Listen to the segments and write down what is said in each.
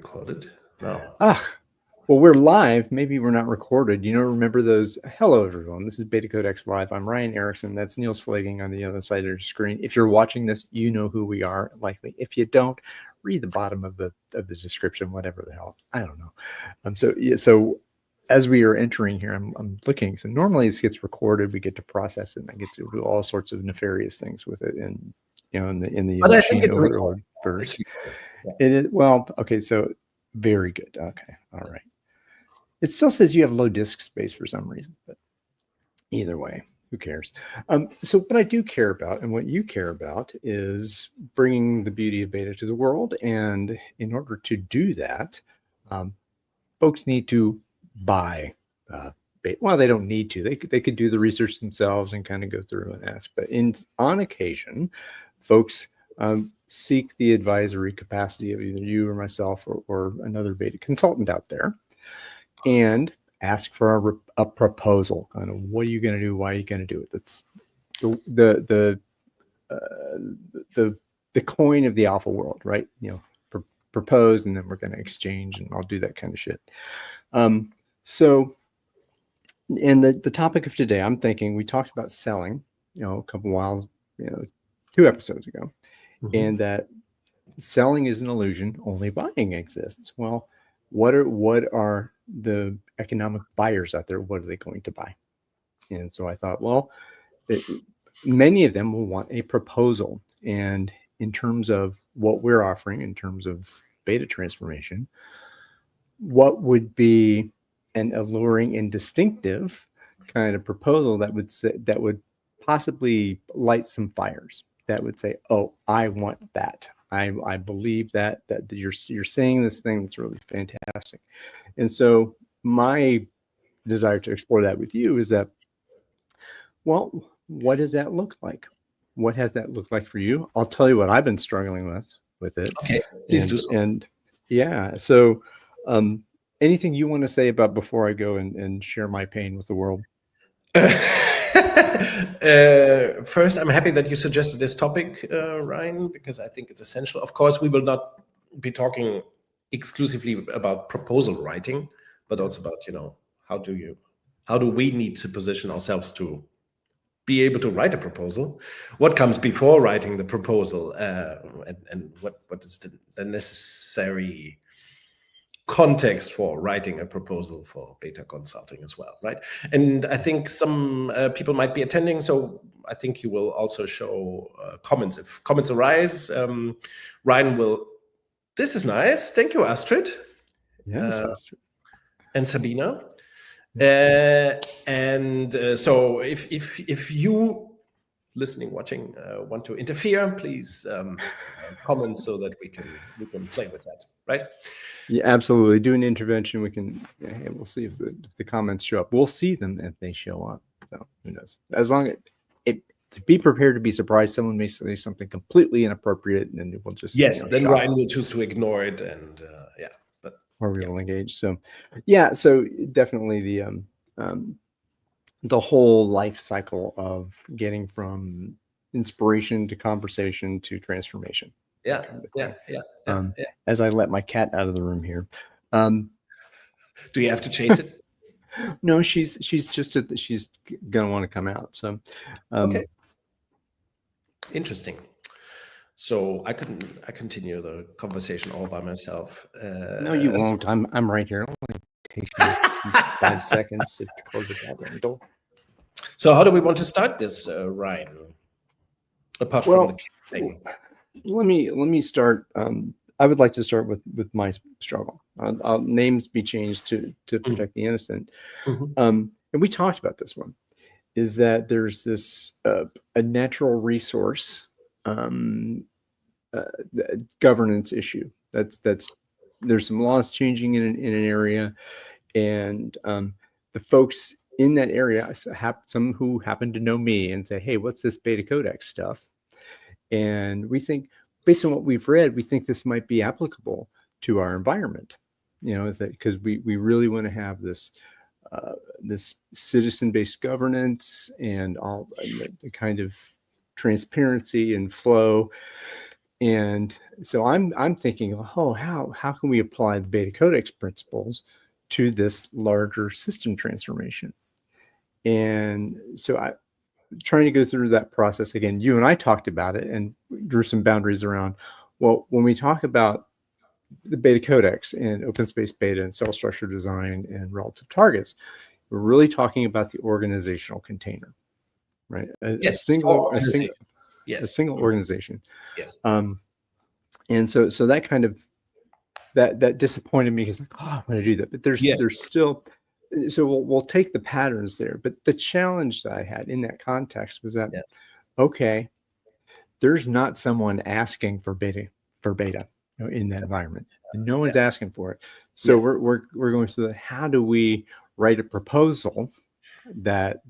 recorded? No. Well, we're live. Maybe we're not recorded. Remember those? Hello, everyone. This is BetaCodex Live. I'm Rijon Erickson. That's Niels Pflaeging on the other side of your screen. If you're watching this, you know who we are, likely. If you don't, read the bottom of the description, whatever the hell. I don't know. So as we are entering here, I'm looking. So normally this gets recorded. We get to process it, and I get to do all sorts of nefarious things with it, and in the But I machine think it's overload verse. Yeah. It is okay. So very good. Okay, all right. It still says you have low disk space for some reason, but either way, who cares? So what I do care about, and what you care about, is bringing the beauty of beta to the world. And in order to do that, folks need to buy beta. Well, they don't need to. They could do the research themselves and kind of go through and ask. But on occasion, folks seek the advisory capacity of either you or myself or another beta consultant out there, and ask for a proposal. Kind of, what are you going to do? Why are you going to do it? That's the coin of the alpha world, right? Propose, and then we're going to exchange, and I'll do that kind of shit. So, and the topic of today, I'm thinking we talked about selling, a couple while, 2 episodes ago, and that selling is an illusion. Only buying exists. Well, what are the economic buyers out there? What are they going to buy? And so I thought, well, many of them will want a proposal. And in terms of what we're offering, in terms of beta transformation, what would be an alluring and distinctive kind of proposal that would possibly light some fires, that would say, oh, I want that. I believe that you're saying this thing that's really fantastic. And so my desire to explore that with you is that, well, what does that look like? What has that looked like for you? I'll tell you what I've been struggling with it. Okay, please do so. And yeah, so anything you want to say about before I go and share my pain with the world? First, I'm happy that you suggested this topic, Rijon, because I think it's essential. Of course, we will not be talking exclusively about proposal writing, but also about, how do we need to position ourselves to be able to write a proposal? What comes before writing the proposal, and what is the necessary context for writing a proposal for beta consulting as well, right? And I think some people might be attending, so I think you will also show comments. If comments arise, Rijon will. This is nice. Thank you, Astrid. Yes, Astrid. And Sabina. So if you listening, watching, want to interfere, please comment so that we can play with that, right? Yeah, absolutely. Do an intervention. We'll see if the comments show up. We'll see them if they show up. So who knows? As long as to be prepared to be surprised, someone may say something completely inappropriate, and then we'll just then Rijon will choose to ignore it, and or we will engage. So so definitely the whole life cycle of getting from inspiration to conversation to transformation. As I let my cat out of the room here. Do you have to chase it? No, she's she's gonna want to come out. So okay, interesting. So I continue the conversation all by myself. No, you won't. I'm right here. It only takes me 5 seconds to close the goddamn door. So how do we want to start this, Rijon? Apart from the thing. Let me start. I would like to start with my struggle. Names be changed to protect the innocent. And we talked about this one. Is that there's this a natural resource governance issue. That's there's some laws changing in an area, and the folks in that area, some who happen to know me and say, "Hey, what's this BetaCodex stuff?" And we think, based on what we've read, we think this might be applicable to our environment. Is that because we really want to have this citizen-based governance and all the kind of transparency and flow. And so I'm thinking, oh, how can we apply the BetaCodex principles to this larger system transformation? And so I trying to go through that process again. You and I talked about it and drew some boundaries around. Well, when we talk about the BetaCodex and open space beta and cell structure design and relative targets, we're really talking about the organizational container, right? A single organization. Yes. And so that kind of that disappointed me because like, oh, I want to do that, but there's still. So we'll take the patterns there, but the challenge that I had in that context was that okay, there's not someone asking for beta in that environment. No one's asking for it. So we're going through that. How do we write a proposal that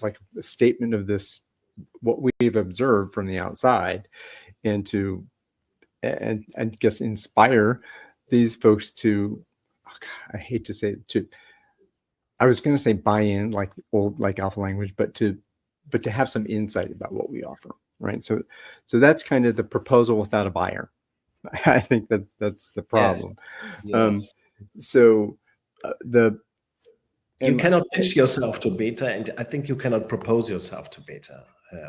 like a statement of this, what we've observed from the outside, and to and guess inspire these folks to, I hate to say it, I was going to say buy in like old like alpha language, but to have some insight about what we offer, right? So that's kind of the proposal without a buyer. I think that's the problem. Yes. So you cannot pitch yourself to beta, and I think you cannot propose yourself to beta.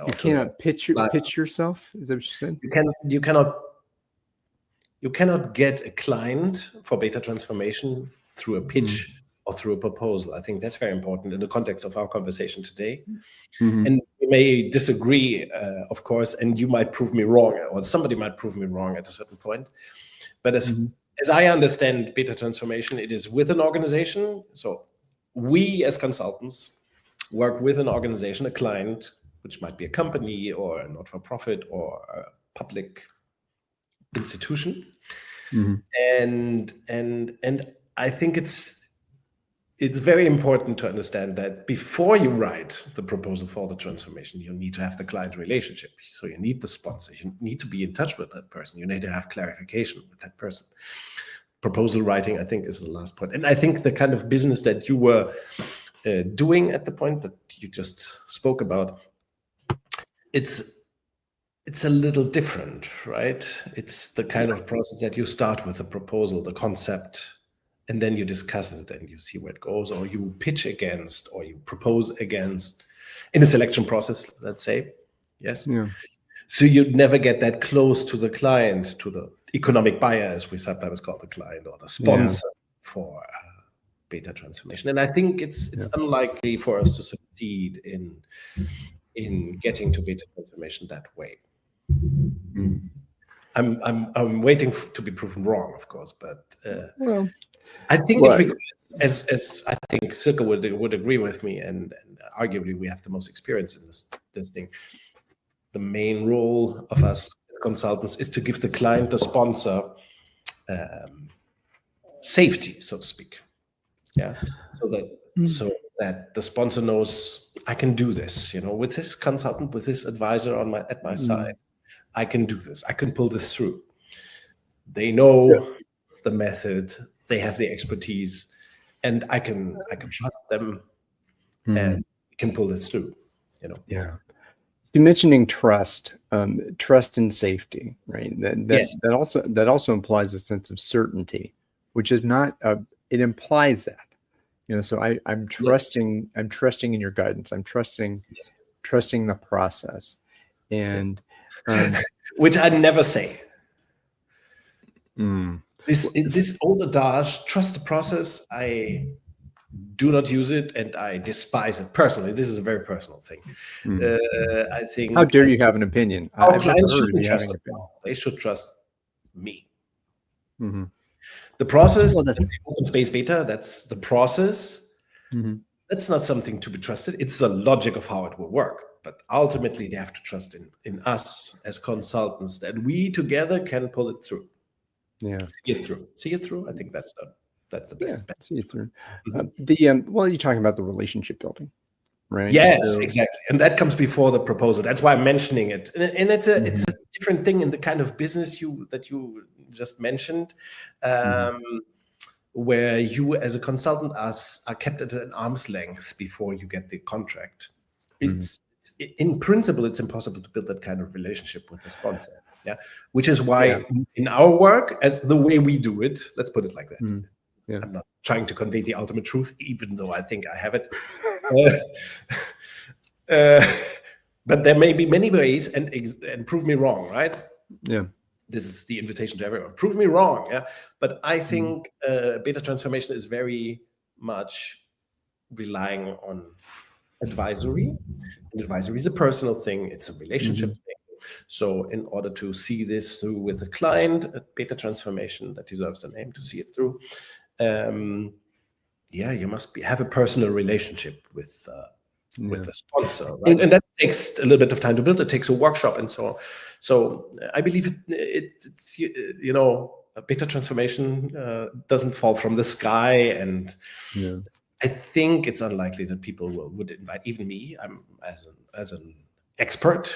You cannot pitch yourself. Is that what you said? You cannot get a client for beta transformation through a pitch or through a proposal. I think that's very important in the context of our conversation today. And we may disagree, of course, and you might prove me wrong, or somebody might prove me wrong at a certain point. But as I understand beta transformation, it is with an organization. So we as consultants work with an organization, a client, which might be a company or a not-for-profit or a public institution. And I think it's very important to understand that before you write the proposal for the transformation, you need to have the client relationship. So you need the sponsor. You need to be in touch with that person. You need to have clarification with that person. Proposal writing, I think, is the last point. And I think the kind of business that you were doing at the point that you just spoke about, it's a little different, right? It's the kind of process that you start with a proposal, the concept, and then you discuss it and you see where it goes, or you pitch against, or you propose against in a selection process, let's say. Yes. Yeah. So you'd never get that close to the client, to the economic buyer, as we sometimes call the client, or the sponsor for beta transformation. And I think it's unlikely for us to succeed in getting to beta transformation that way. I'm waiting to be proven wrong, of course, but I think it requires, as I think Silke would agree with me, and arguably we have the most experience in this thing. The main role of us as consultants is to give the client, the sponsor, safety, so to speak. Yeah, so that the sponsor knows I can do this. You know, with this consultant, with this advisor at my side, I can do this. I can pull this through. They know the method. They have the expertise, and I can trust them, and can pull this through. You know. Yeah. You're mentioning trust and safety, right? That also implies a sense of certainty, which is not. It implies that, you know. So I'm trusting. Yes. I'm trusting in your guidance. I'm trusting the process, and which I never say. This old adage, trust the process, I do not use it, and I despise it personally. This is a very personal thing. I think. How dare you have an opinion? Our clients shouldn't trust it. They should trust me. The process, open space beta, that's the process. That's not something to be trusted. It's the logic of how it will work. But ultimately, they have to trust in us as consultants that we together can pull it through. Yeah, see it through. I think that's the best bet. See it through. You're talking about the relationship building, right? Yes, exactly, and that comes before the proposal. That's why I'm mentioning it, and it's a different thing in the kind of business that you just mentioned, where you as a consultant are kept at an arm's length before you get the contract. In principle, it's impossible to build that kind of relationship with the sponsor. Yeah, which is why in our work, as the way we do it, let's put it like that. Yeah. I'm not trying to convey the ultimate truth, even though I think I have it. But there may be many ways, and prove me wrong, right? Yeah. This is the invitation to everyone. Prove me wrong, yeah. But I think beta transformation is very much relying on advisory. And advisory is a personal thing. It's a relationship thing. So in order to see this through with the client, a beta transformation that deserves the name to see it through, you must have a personal relationship with the sponsor, right? And that takes a little bit of time to build. It takes a workshop and so on. So I believe it's a beta transformation doesn't fall from the sky, and I think it's unlikely that people would invite even me. I'm as an expert,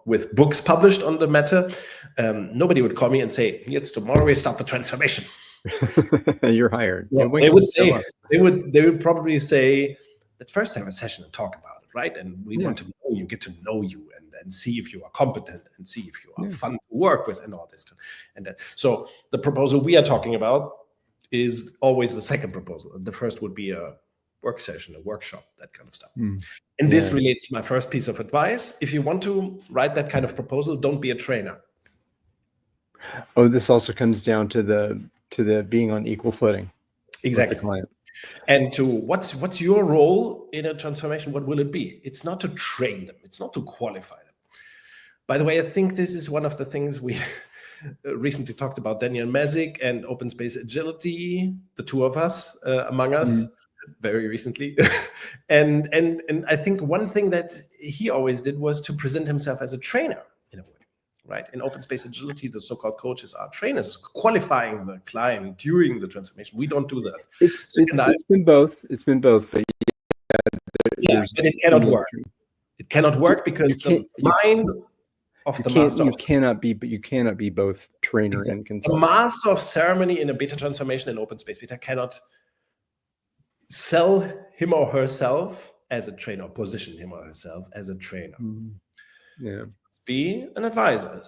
with books published on the matter. Nobody would call me and say, "It's tomorrow we start the transformation." You're hired. Well, they would say they would probably say, let's first have a session and talk about it, right? And we want to know you, get to know you, and see if you are competent, and see if you are fun to work with, and all this. And that. So the proposal we are talking about is always the second proposal. The first would be a work session, a workshop, that kind of stuff. And this relates to my first piece of advice. If you want to write that kind of proposal, don't be a trainer. Oh, this also comes down to the being on equal footing. Exactly. With the client. And to what's your role in a transformation? What will it be? It's not to train them. It's not to qualify them. By the way, I think this is one of the things we recently talked about, Daniel Mesick and open space agility, the two of us, among us, very recently. and I think one thing that he always did was to present himself as a trainer in a way. Right? In open space agility, the so-called coaches are trainers, qualifying the client during the transformation. We don't do that. It's been both. It's been both, but but it cannot work. It cannot work because the mind of the master. You cannot be both trainer and consultant. The master of ceremony in a beta transformation in open space beta cannot sell him or herself as a trainer, position him or herself as a trainer. Be an advisor,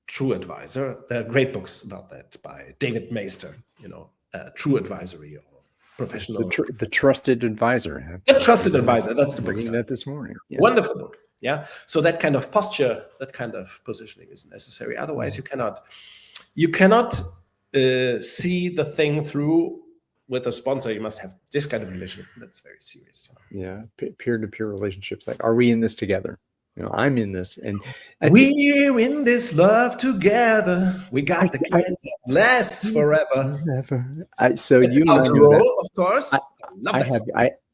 true advisor. There are great books about that by David Maister, True Advisory or Professional. The Trusted Advisor. The Trusted Advisor, that's the book. Reading that this morning. Yes. Wonderful book. Yeah. So that kind of posture, that kind of positioning is necessary. Otherwise, you cannot see the thing through with a sponsor. You must have this kind of relationship. That's very serious. Yeah. Peer-to-peer relationships. Like, are we in this together? I'm in this, and we're in this love together. We got the kind that lasts forever. So you know, of course.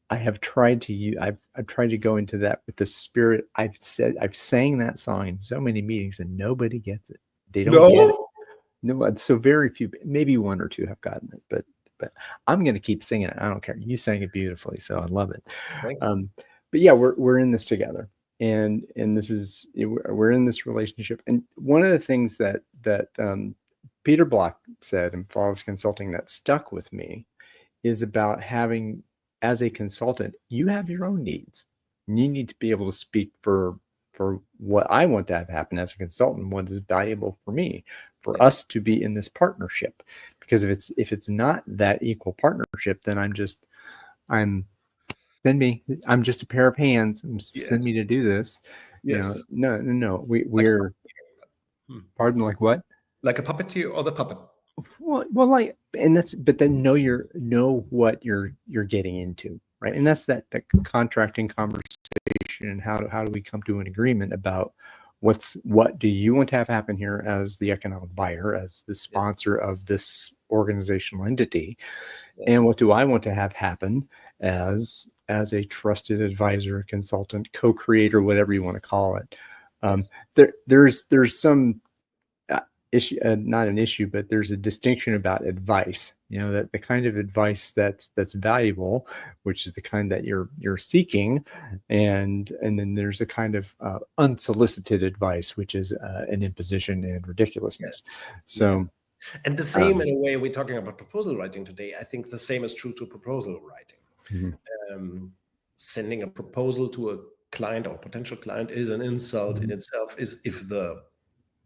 I have tried to I've tried to go into that with the spirit. I've sang that song in so many meetings, and nobody gets it. They don't get it. No, so very few, maybe one or two have gotten it, but I'm going to keep singing it. I don't care. You sang it beautifully, so I love it. But yeah, we're in this together. And this is, we're in this relationship. And one of the things that Peter Block said in Flawless Consulting that stuck with me is about having, as a consultant, you have your own needs. And you need to be able to speak for what I want to have happen as a consultant, what is valuable for me, for us to be in this partnership. Because if it's not that equal partnership, then I'm just a pair of hands. Send me to do this. Yes. No. We're pardon, like what? Like a puppeteer or the puppet. Well, like, and but then know what you're getting into, right? And that's that contracting conversation, and how do we come to an agreement about what do you want to have happen here as the economic buyer, as the sponsor of this organizational entity, and what do I want to have happen as a trusted advisor, consultant, co-creator, whatever you want to call it. There's some issue, not an issue, but there's a distinction about advice. That the kind of advice that's valuable, which is the kind that you're seeking, and then there's a kind of unsolicited advice, which is an imposition and ridiculousness. So. And the same, in a way, we're talking about proposal writing today. I think the same is true to proposal writing. Sending a proposal to a client or potential client is an insult in itself. Is if the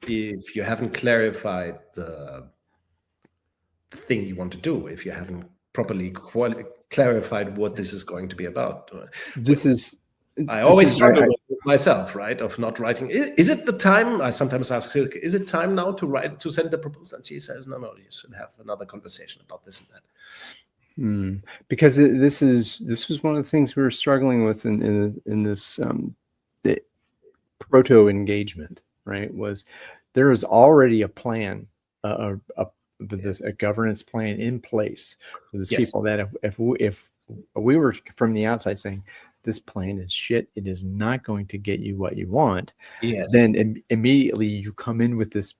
if you haven't clarified the thing you want to do, if you haven't properly clarified what this is going to be about. I always struggle with myself, right? Of not writing. Is it the time? I sometimes ask Silke, is it time now to send the proposal? And she says, no, you should have another conversation about this and that. Because this was one of the things we were struggling with in this the proto engagement, right? Was there is already a plan, a governance plan in place for these people that if we were from the outside saying this plan is shit, it is not going to get you what you want, then immediately you come in with this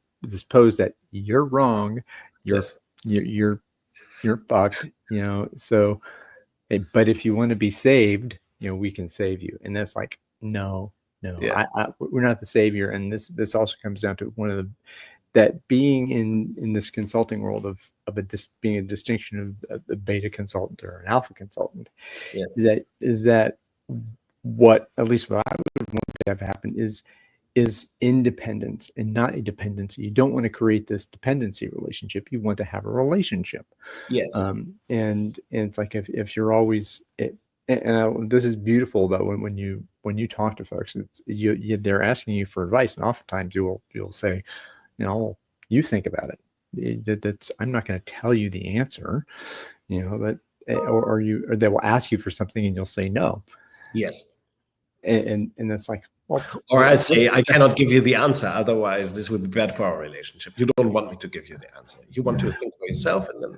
pose that you're wrong, you're fucked, so but if you want to be saved, we can save you. And that's like, no, we're not the savior. And this also comes down to one of that being in this consulting world of being a distinction of a beta consultant or an alpha consultant, is that what, at least what I would want to have happen is independence and not a dependency. You don't want to create this dependency relationship. You want to have a relationship. And it's like if you're always this is beautiful about when you talk to folks, it's they're asking you for advice, and oftentimes you'll say, you think about it. That's I'm not going to tell you the answer, but or they will ask you for something and you'll say no. And that's like, well, or I say, I cannot give you the answer, otherwise this would be bad for our relationship. You don't want me to give you the answer. You want to think for yourself, and then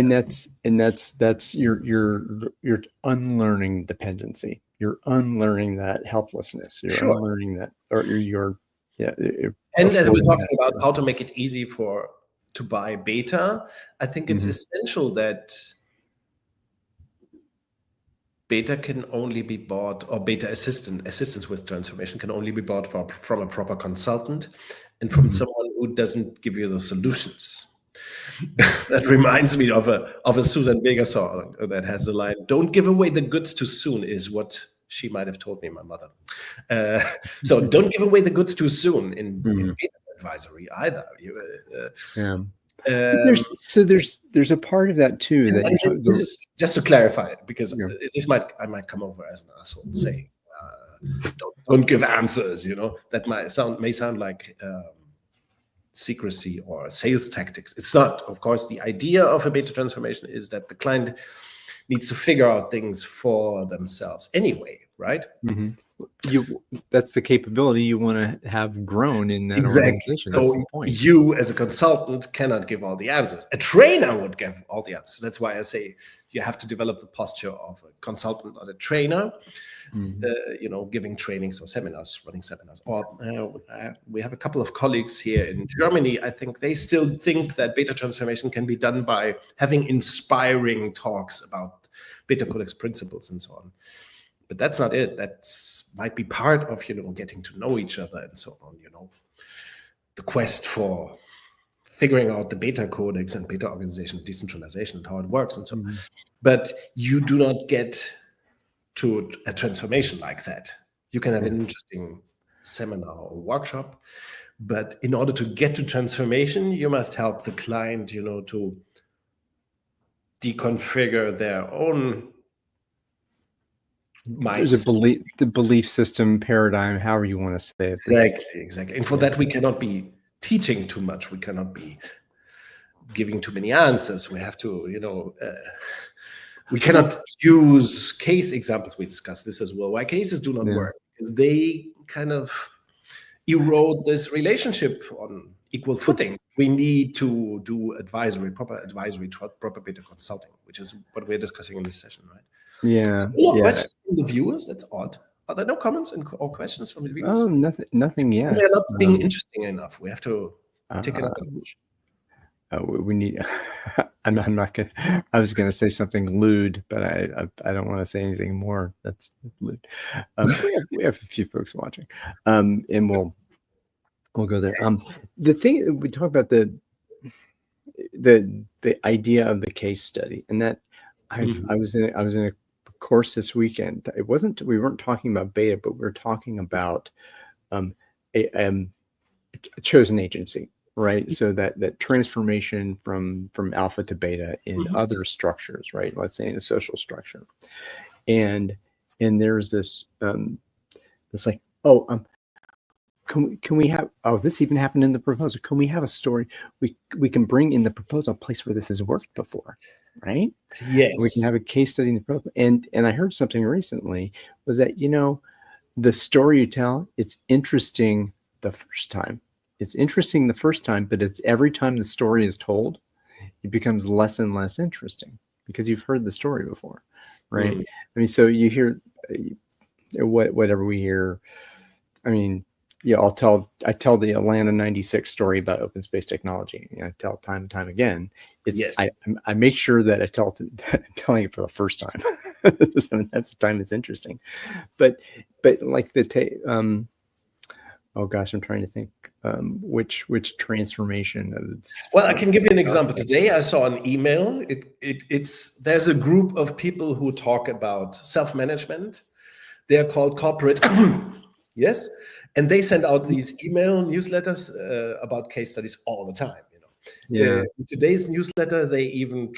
that's your unlearning dependency. You're unlearning that helplessness. You're unlearning that, or you're and as we're talking about how to make it easy to buy beta, I think it's essential that beta can only be bought, or beta assistance with transformation can only be bought from a proper consultant and from someone who doesn't give you the solutions. That reminds me of a Susan Vega song that has the line, "Don't give away the goods too soon," is what she might have told me, my mother. So don't give away the goods too soon in beta advisory either. There's a part of that too. This is just to clarify, because I might come over as an asshole saying, don't give answers. That may sound like secrecy or sales tactics. It's not. Of course, the idea of a beta transformation is that the client needs to figure out things for themselves anyway, right? That's the capability you want to have grown in that organization. So you as a consultant cannot give all the answers. A trainer would give all the answers. That's why I say you have to develop the posture of a consultant or a trainer, giving trainings or seminars, running seminars. Or we have a couple of colleagues here in Germany. I think they still think that beta transformation can be done by having inspiring talks about BetaCodex principles and so on. But that's not it. That might be part of, getting to know each other and so on, the quest for figuring out the BetaCodex and beta organization, decentralization, and how it works and so on. But you do not get to a transformation like that. You can have an interesting seminar or workshop, but in order to get to transformation, you must help the client, to deconfigure their own there's the belief system paradigm, however you want to say it. Exactly. And for that, we cannot be teaching too much. We cannot be giving too many answers. We have to, we cannot use case examples. We discussed this as well. Why cases do not work, because they kind of erode this relationship on equal footing. We need to do proper advisory, proper beta consulting, which is what we're discussing in this session, right? Questions from the viewers? That's odd. Are there no comments or questions from the viewers? Oh, nothing yet. They're not being interesting enough. We have to take it up a notch. We need. I'm not gonna. I was gonna say something lewd, but I don't want to say anything more. That's lewd. We have a few folks watching, and we'll go there. The thing we talk about the idea of the case study, and that I was in a course this weekend. We weren't talking about beta, but we were talking about a chosen agency, right? So that transformation from alpha to beta in other structures, right? Let's say in a social structure, and there's this it's like, can we have, this even happened in the proposal, can we have a story we can bring in the proposal a place where this has worked before, right? Yes. We can have a case study in the proposal. And I heard something recently was that, the story you tell, it's interesting the first time. It's interesting the first time, but it's every time the story is told, it becomes less and less interesting because you've heard the story before, right? I mean, so you hear whatever we hear. I mean, yeah, I tell the Atlanta 96 story about open space technology. I tell it time and time again. I make sure that I'm telling it for the first time. So that's the time it's interesting. But like oh gosh, I'm trying to think which transformation. Well, I can give you an example. Today I saw an email. There's a group of people who talk about self-management. They're called corporate. Yes. And they send out these email newsletters about case studies all the time. In today's newsletter, they even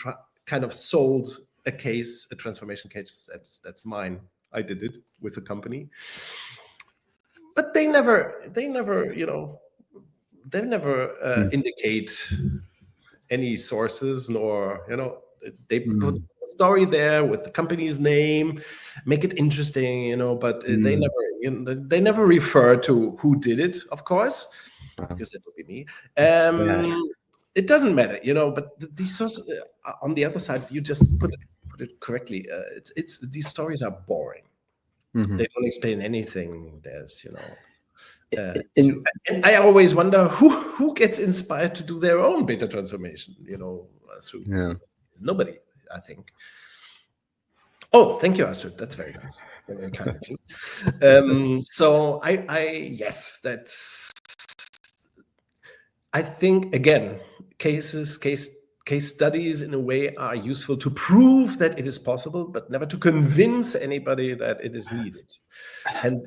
kind of sold a transformation case. That's mine. I did it with a company, but they never indicate any sources, nor they put a story there with the company's name, make it interesting, but they never refer to who did it, of course, because that would be me. It doesn't matter, but these sources, on the other side, you just put it correctly. These stories are boring. They don't explain anything. There's and I always wonder who gets inspired to do their own beta transformation, through nobody, I think. Oh, thank you, Astrid. That's very nice. Very kind of you. So I think, again, case studies in a way are useful to prove that it is possible, but never to convince anybody that it is needed. And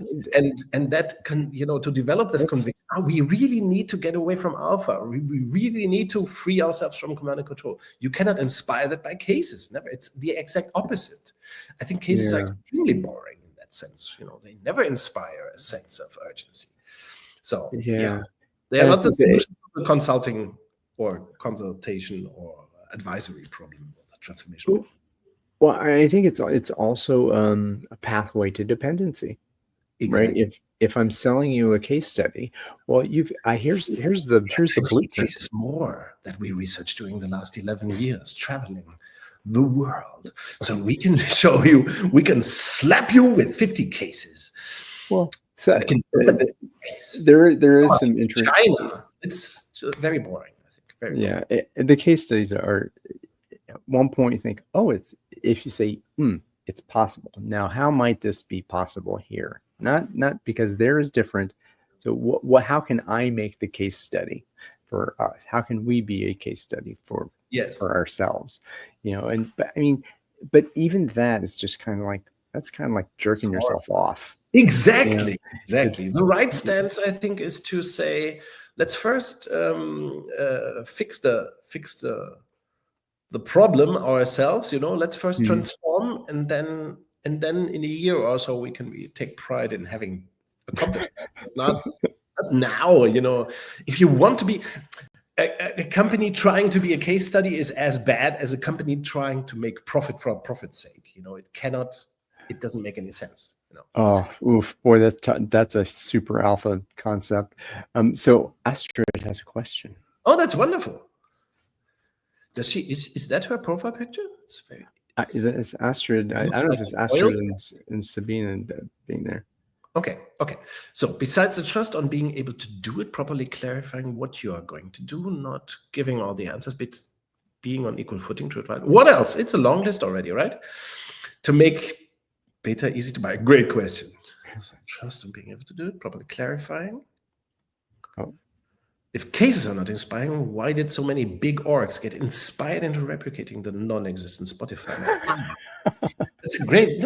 that can, to develop this conviction, we really need to get away from alpha. We really need to free ourselves from command and control. You cannot inspire that by cases. Never. It's the exact opposite. I think cases are extremely boring in that sense. They never inspire a sense of urgency. So they are not the solution to the consulting or consultation or advisory problem, the transformation. Well, I think it's also a pathway to dependency, right? If I'm selling you a case study, well, here's the blueprint. Cases more that we researched during the last 11 years, traveling the world, so we can show you, we can slap you with 50 cases. Well, so there is some interest. China, it's very boring. The case studies are, at one point you think, if you say, it's possible. Now, how might this be possible here? Not because there is different. So how can I make the case study for us? How can we be a case study for ourselves? But even that is just kind of like jerking yourself off. Exactly. The right stance, I think, is to say, let's first fix the problem ourselves. Let's first transform, and then in a year or so we can take pride in having accomplished. Not now. If you want to be a company trying to be a case study, is as bad as a company trying to make profit for profit's sake. It doesn't make any sense. Oh, oof, boy, that's a super alpha concept. So Astrid has a question. Oh, that's wonderful. Does she? Is that her profile picture? It's Astrid. I don't know if it's Astrid and Sabine being there. Okay. So besides the trust on being able to do it properly, clarifying what you are going to do, not giving all the answers, but being on equal footing to advise. What else? It's a long list already, right? To make beta easy to buy. Great question. So trust on being able to do it properly, clarifying. If cases are not inspiring, why did so many big orgs get inspired into replicating the non-existent Spotify? That's great.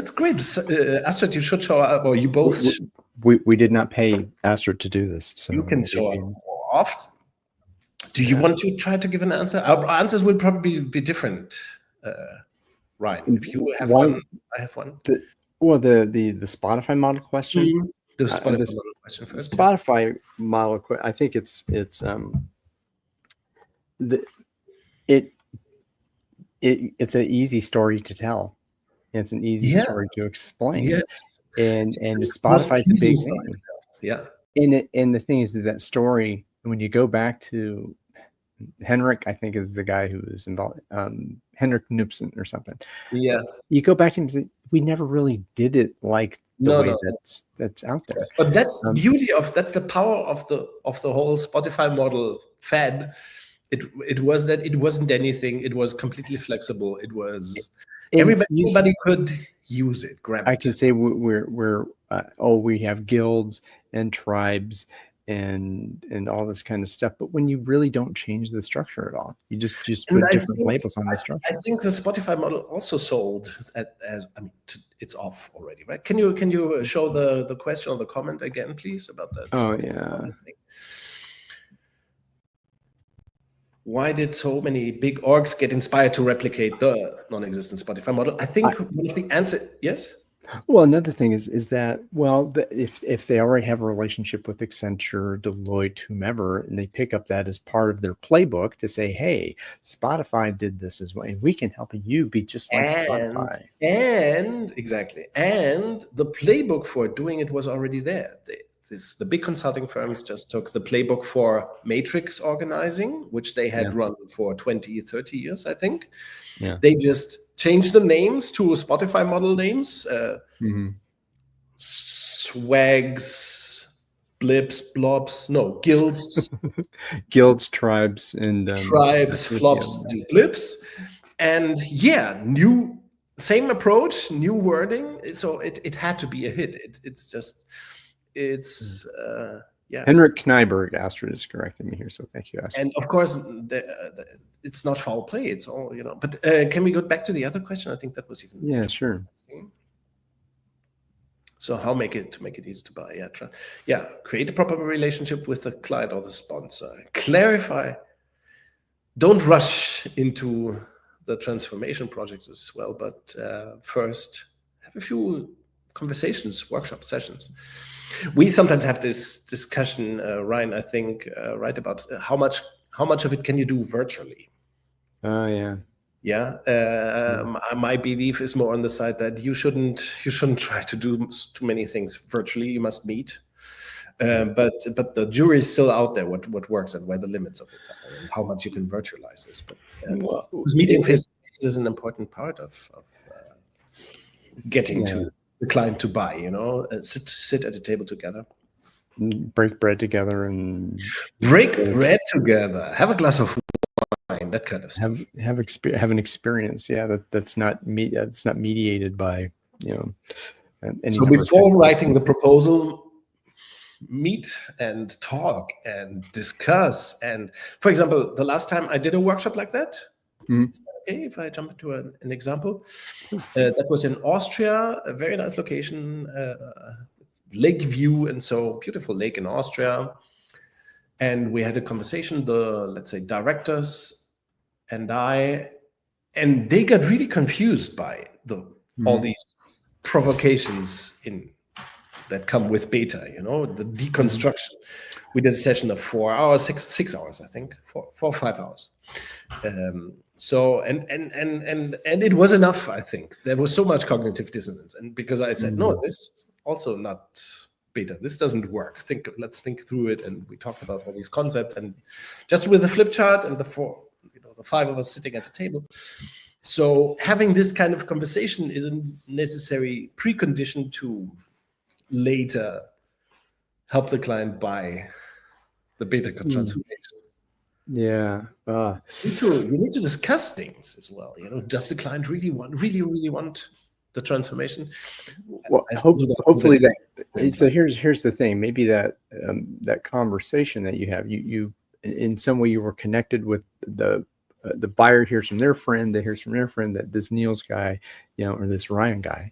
Astrid, you should show up, or you both. We did not pay Astrid to do this, so you can show up off. Do you want to try to give an answer? Our answers will probably be different, Ryan. If you have one, I have one. The Spotify model question. The Spotify model question first. Spotify model. I think it's it's an easy story to tell. It's an easy story to explain. Yes. And Spotify's a big thing. Yeah. And the thing is that story, when you go back to Henrik, I think is the guy who was involved, Henrik Knudsen or something. Yeah. You go back and say, we never really did it like the way that's out there. But that's the beauty that's the power of the whole Spotify model fed. It was that it wasn't anything. It was completely flexible. It was everybody could use it. Grab it. I can say we have guilds and tribes and all this kind of stuff, but when you really don't change the structure at all, you just put different labels on the structure. I think the Spotify model also sold it's off already, right? Can you show the question or the comment again, please, about that? Oh, yeah. Why did so many big orgs get inspired to replicate the non-existent Spotify model? I think one of the answer, yes. Well, another thing is that, if they already have a relationship with Accenture, Deloitte, whomever, and they pick up that as part of their playbook to say, hey, Spotify did this as well, and we can help you be just like Spotify. And exactly. And the playbook for doing it was already there. The big consulting firms just took the playbook for matrix organizing, which they had run for 20, 30 years, I think. Yeah. They just changed the names to Spotify model names. Swags, blips, blobs, no, guilds. Guilds, tribes, and... tribes, flops, and blips. And same approach, new wording. So it had to be a hit. Henrik Kneiberg, Astrid, is correcting me here, so thank you, Astrid. And of course, it's not foul play. It's all, But can we go back to the other question? I think that was even sure. So how to make it easy to buy? Create a proper relationship with the client or the sponsor. Clarify. Don't rush into the transformation project as well, but first have a few conversations, workshop sessions. We sometimes have this discussion, Ryan, I think, right, about how much of it can you do virtually? Yeah. My belief is more on the side that you shouldn't try to do too many things virtually. You must meet, but the jury is still out there. What works and where the limits of it are, and how much you can virtualize this. But meeting face to face is an important part of getting to the client to buy, sit at the table together, break bread together, and have a glass of wine, that kind of stuff. Have an experience, that's not mediated by any. So before writing the proposal, meet and talk and discuss. And for example, the last time I did a workshop like that. Okay, if I jump into an example, that was in Austria, a very nice location, lake view, and so beautiful lake in Austria. And we had a conversation, let's say, directors and they got really confused by all these provocations that come with beta, the deconstruction. We did a session of 4 hours, 6 hours, I think, 4 or 5 hours. So and it was enough, I think. There was so much cognitive dissonance, and because I said, no, this is also not beta. This doesn't work. Let's think through it, and we talked about all these concepts, and just with the flip chart and the 5 of us sitting at the table. So having this kind of conversation is a necessary precondition to later help the client buy the beta transformation. Yeah. You need to discuss things as well. Does the client really want the transformation? Well, hopefully that. So here's the thing. Maybe that conversation that you have, you in some way you were connected with the buyer hears from their friend, they hears from their friend that this Niels guy, or this Ryan guy,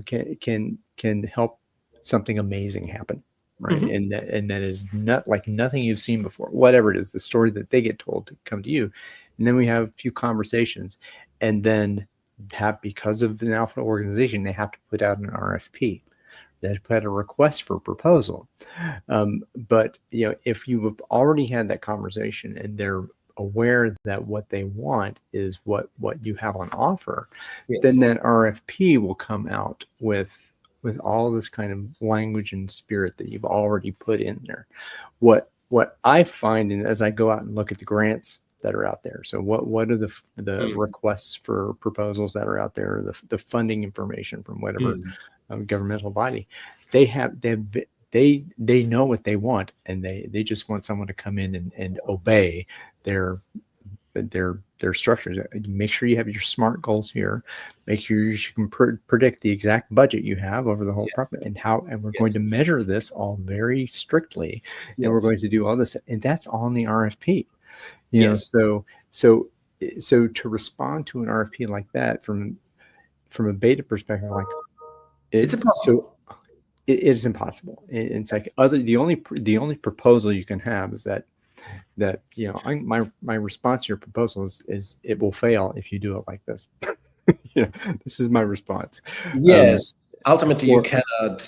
can help something amazing happen. right? And that is not like nothing you've seen before, whatever it is, the story that they get told to come to you. And then we have a few conversations, and then because of an alpha organization, they have to put out an RFP. They have to put out a request for proposal. But if you have already had that conversation and they're aware that what they want is what you have on offer, then that RFP will come out with all this kind of language and spirit that you've already put in there. What I find, and as I go out and look at the grants that are out there, so what are the requests for proposals that are out there, the funding information from whatever governmental body, they know what they want, and they just want someone to come in and obey their structures. Make sure you have your SMART goals here. Make sure you can predict the exact budget you have over the whole project, and we're going to measure this all very strictly, and we're going to do all this, and that's on the RFP. So to respond to an RFP like that from a beta perspective, like it's impossible. So it is impossible. It's like the only proposal you can have is that my response to your proposal is it will fail if you do it like this. This is my response. Yes. Ultimately, you cannot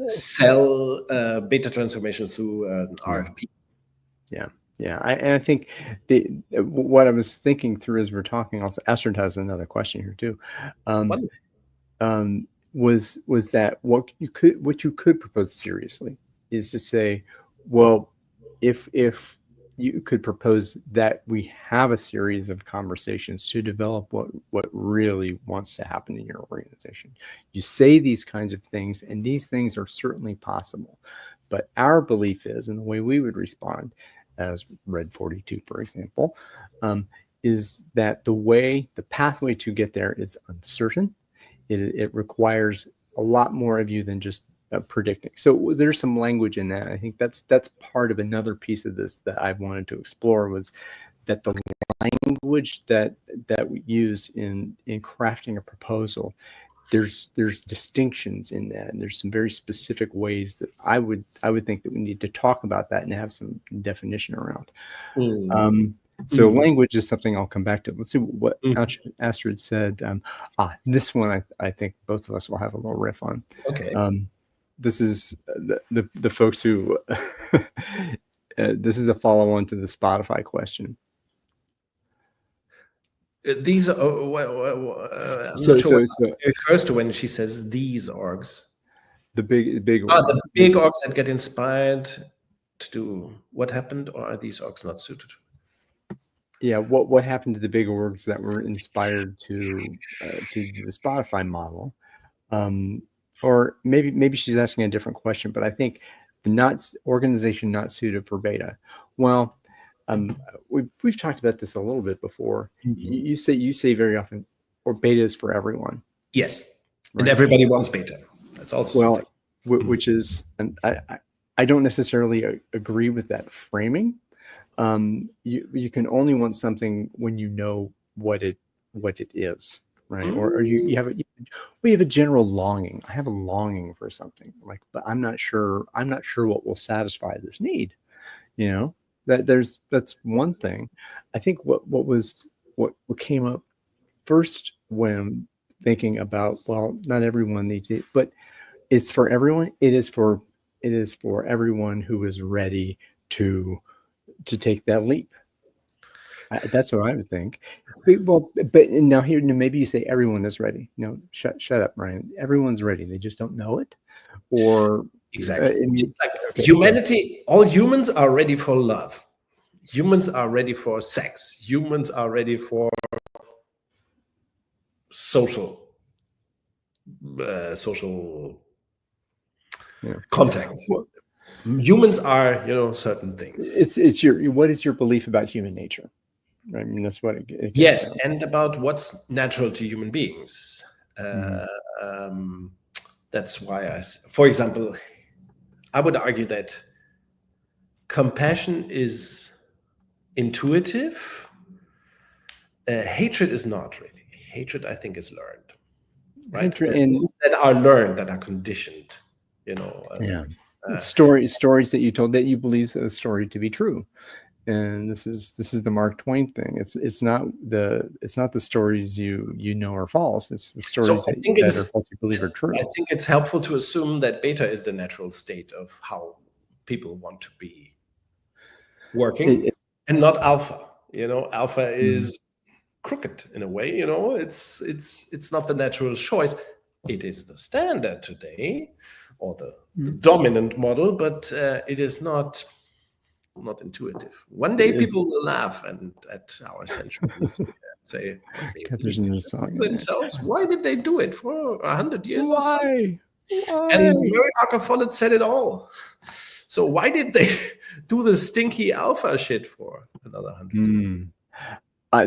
sell beta transformation through an RFP. Yeah. I think what I was thinking through as we're talking, also Astrid has another question here too. Was that what you could propose seriously is to say, well, if you could propose that we have a series of conversations to develop what really wants to happen in your organization. You say these kinds of things, and these things are certainly possible, but our belief is, and the way we would respond as Red 42, for example, is that the pathway to get there is uncertain. It requires a lot more of you than just predicting. So there's some language in that. I think that's part of another piece of this that I wanted to explore, was that the language that we use in crafting a proposal, there's distinctions in that, and there's some very specific ways that I would think that we need to talk about that and have some definition around. So language is something I'll come back to. Let's see what Astrid said. This one I think both of us will have a little riff on. Okay. This is the folks who this is a follow-on to the Spotify question. These are refers to when she says these orgs. The big orgs. The big orgs that get inspired to do what happened, or are these orgs not suited? Yeah, what happened to the big orgs that were inspired to do the Spotify model? Or maybe she's asking a different question, but I think the organization not suited for beta. Well, we've talked about this a little bit before. You say very often, or beta is for everyone. Yes, right? And everybody wants beta. That's also which is, and I don't necessarily agree with that framing. You can only want something when you know what it is, right? Or you have a general longing. I have a longing for something, but I'm not sure what will satisfy this need. That's one thing. I think what came up first when thinking about, well, not everyone needs it, but it's for everyone. It is for everyone who is ready to take that leap. That's what I would think. But now here, maybe you say everyone is ready. No, shut up, Ryan. Everyone's ready. They just don't know it, or exactly. Humanity. All humans are ready for love. Humans are ready for sex. Humans are ready for social contact. Humans are, certain things. It's what is your belief about human nature? I mean, that's what it yes, and about what's natural to human beings. That's why for example, I would argue that compassion is intuitive. Hatred is not really. Hatred, I think, is learned. Right? Things that are learned, that are conditioned. stories that you told that you believe the story to be true. And this is the Mark Twain thing. It's not the stories you know are false. It's the stories that are false you believe are true. I think it's helpful to assume that beta is the natural state of how people want to be working, and not alpha. Alpha is crooked in a way. It's not the natural choice. It is the standard today, or the dominant model, but it is not intuitive. One day people will laugh at our centuries and say, themselves, why did they do it for 100 years? Why? And Mary Parker Follett said it all. So why did they do the stinky alpha shit for another 100 years?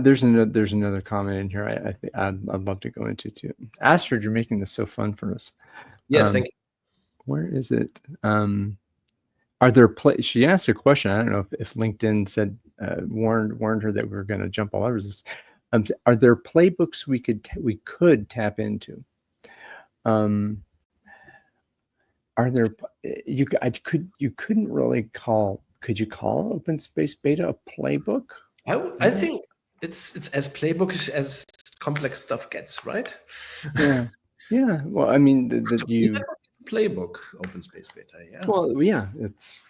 There's another comment in here. I'd love to go into too. Astrid, you're making this so fun for us. Yes, thank you. Where is it? Are there she asked a question. I don't know if LinkedIn said warned her that we were going to jump all over this. Are there playbooks we could tap into? Are there you couldn't really call? Could you call Open Space Beta a playbook? I think it's as playbookish as complex stuff gets, right? Yeah. Well, I mean that you. Playbook Open Space Beta, yeah. Well, yeah, it's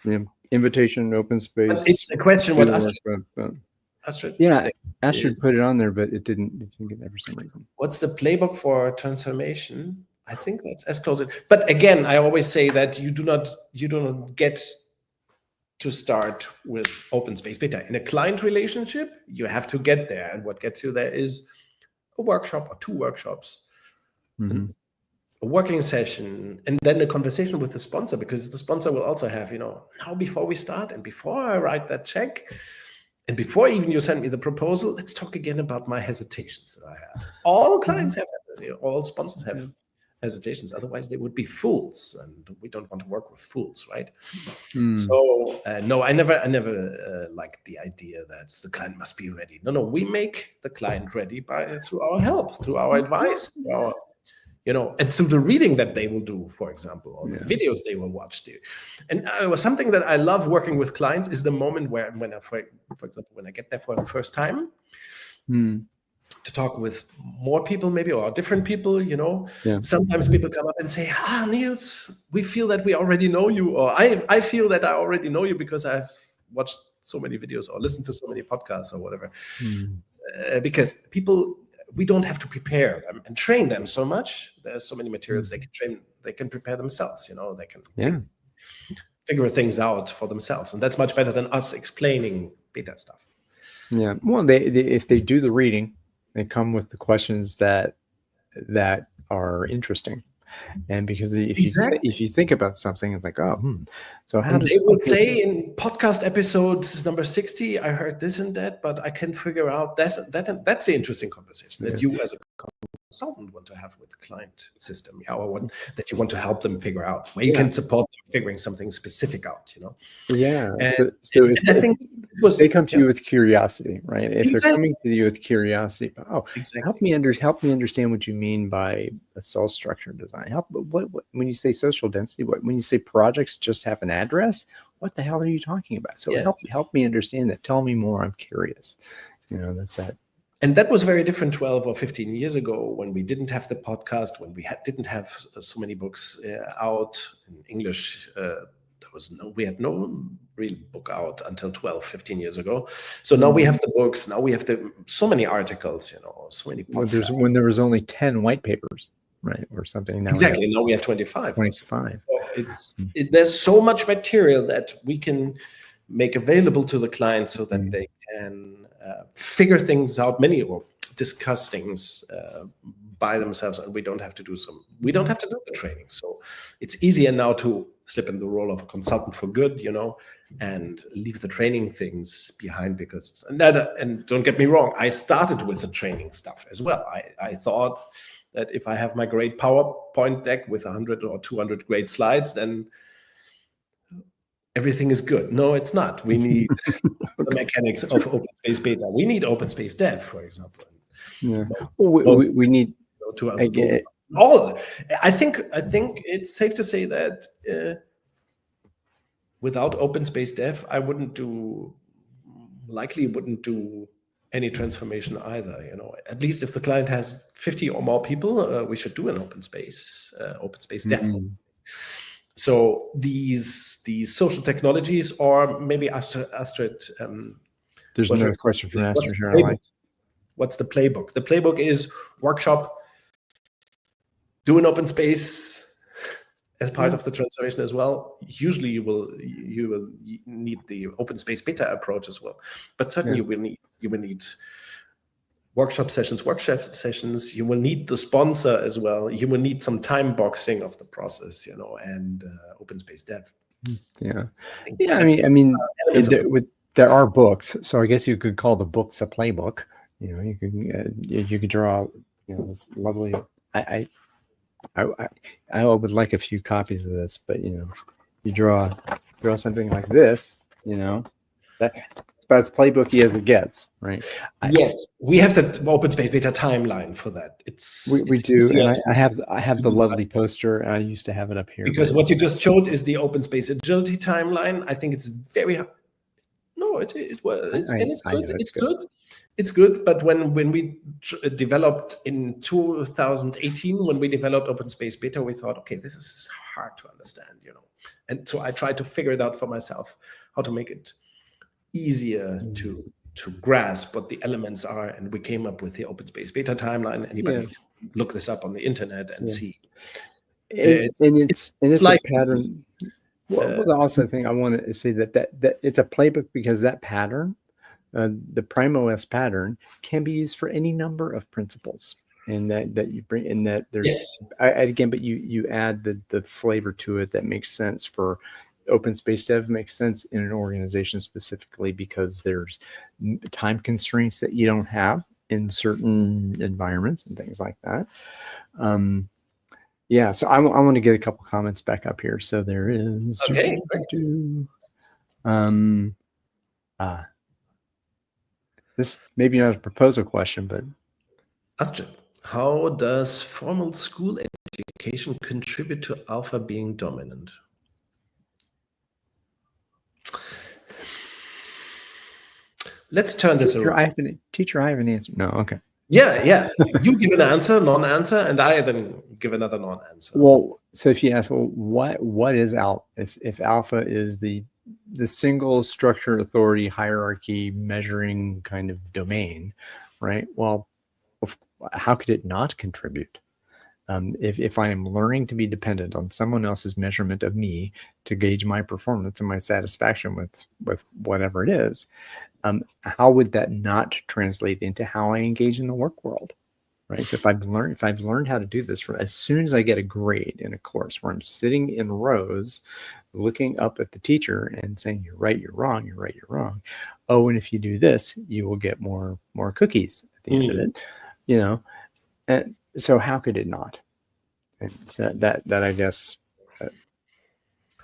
invitation open space. But it's a question what Astrid. Yeah, Astrid put it on there, but it didn't get there for some reason. What's the playbook for transformation? I think that's as close. But again, I always say that you do not get to start with Open Space Beta. In a client relationship, you have to get there, and what gets you there is a workshop or 2 workshops. A working session, and then a conversation with the sponsor, because the sponsor will also have, now before we start and before I write that check and before even you send me the proposal, let's talk again about my hesitations that I have. All clients have, all sponsors have hesitations. Otherwise they would be fools, and we don't want to work with fools, right? So no, I never liked the idea that the client must be ready. No, we make the client ready through our help, through our advice, through our and through the reading that they will do, for example, or the videos they will watch. And something that I love working with clients is the moment when for example, when I get there for the first time, to talk with more people maybe, or different people, Sometimes people come up and say, Niels, we feel that we already know you, or I feel that I already know you because I've watched so many videos or listened to so many podcasts or whatever. Because people... we don't have to prepare them and train them so much. There's so many materials they can prepare themselves, they can figure things out for themselves. And that's much better than us explaining beta stuff. Yeah. Well, if they do the reading, they come with the questions that are interesting. And because if you think about something, it's like, so how does... They would say in podcast episode number 60, I heard this and that, but I can figure out that's the interesting conversation that you as a consultant want to have with the client system, or that you want to help them figure out, where you can support them figuring something specific out, Yeah. And I think they come to you with curiosity, right? If Exactly. they're coming to you with curiosity, Exactly. help me understand what you mean by a cell structure design. What when you say social density, when you say projects just have an address, what the hell are you talking about? So help me understand that. Tell me more. I'm curious. That's that. And that was very different 12 or 15 years ago, when we didn't have the podcast, when we didn't have so many books out in English. We had no real book out until 12, 15 years ago. So now we have the books. Now we have so many articles, so many podcasts. When there was only 10 white papers, right, or something. Now exactly. Now we have 25. 25. So there's so much material that we can make available to the client so that they can figure things out, or discuss things by themselves, and we don't have to do the training. So it's easier now to slip in the role of a consultant for good, and leave the training things behind, because and don't get me wrong, I started with the training stuff as well. I thought that if I have my great PowerPoint deck with 100 or 200 great slides, then everything is good. No, it's not. We need the mechanics of Open Space Beta. We need Open Space Dev, for example. Yeah. We need to all. I think it's safe to say that without open space dev, I likely wouldn't do any transformation either. At least if the client has 50 or more people, we should do an open space dev. Mm-hmm. So these social technologies, or maybe Astrid. There's another question from Astrid here. What's the playbook? The playbook is workshop, do an open space as part of the transformation as well. Usually you will need the open space beta approach as well. But certainly you will need workshop sessions. You will need the sponsor as well. You will need some time boxing of the process, and open space dev. Yeah. I mean, there are books, so I guess you could call the books a playbook. You could draw, this lovely. I would like a few copies of this, but you draw something like this, that's playbooky as it gets, right? Yes, we have the open space beta timeline for that. We do, and I have the lovely poster. I used to have it up here because what you just showed is the open space agility timeline. I think it's very. No, it's good. It's good. But when we developed in 2018, when we developed open space beta, we thought, okay, this is hard to understand, and so I tried to figure it out for myself, how to make it easier to grasp what the elements are, and we came up with the open space beta timeline. Anybody look this up on the internet and see. It's like a pattern. Well, the also thing I want to say that it's a playbook because that pattern, the PrimeOS pattern, can be used for any number of principles, and that you bring in that there's but you add the flavor to it that makes sense for open space dev, makes sense in an organization specifically because there's time constraints that you don't have in certain environments and things like that. Yeah, so I want to get a couple comments back up here. So there is this maybe not a proposal question, but Astrid, how does formal school education contribute to alpha being dominant? Let's turn this around. I have an answer. No, okay. Yeah. You give an answer, non-answer, and I then give another non-answer. Well, so if you ask, what is alpha? If alpha is the single structure, authority, hierarchy, measuring kind of domain, right? Well, how could it not contribute? If I am learning to be dependent on someone else's measurement of me to gauge my performance and my satisfaction with whatever it is, how would that not translate into how I engage in the work world, right? So if I've learned how to do this from as soon as I get a grade in a course where I'm sitting in rows, looking up at the teacher and saying, "You're right, you're wrong, you're right, you're wrong." Oh, and if you do this, you will get more cookies at the end of it, And so how could it not? And so that I guess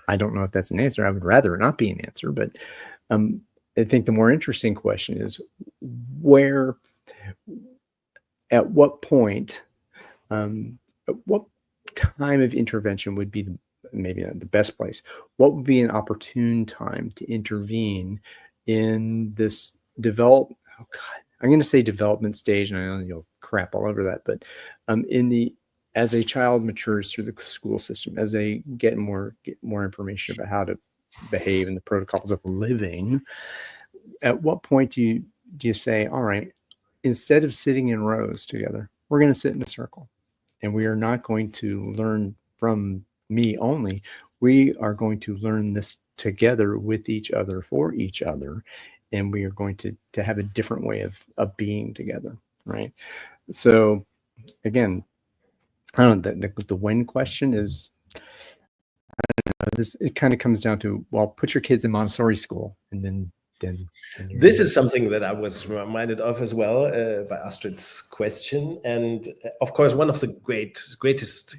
I don't know if that's an answer. I would rather it not be an answer, but I think the more interesting question is at what point, at what time of intervention would be maybe not the best place? What would be an opportune time to intervene in this I'm going to say development stage, and I know you'll crap all over that, but as a child matures through the school system, as they get more information about how to behave and the protocols of living, at what point do you say, all right, instead of sitting in rows together, we're going to sit in a circle, and we are not going to learn from me only. We are going to learn this together with each other, for each other, and we are going to have a different way of being together, right? So again, I don't know, the when question is, it kind of comes down to, well, put your kids in Montessori school, and then this is something that I was reminded of as well by Astrid's question. And of course, one of the greatest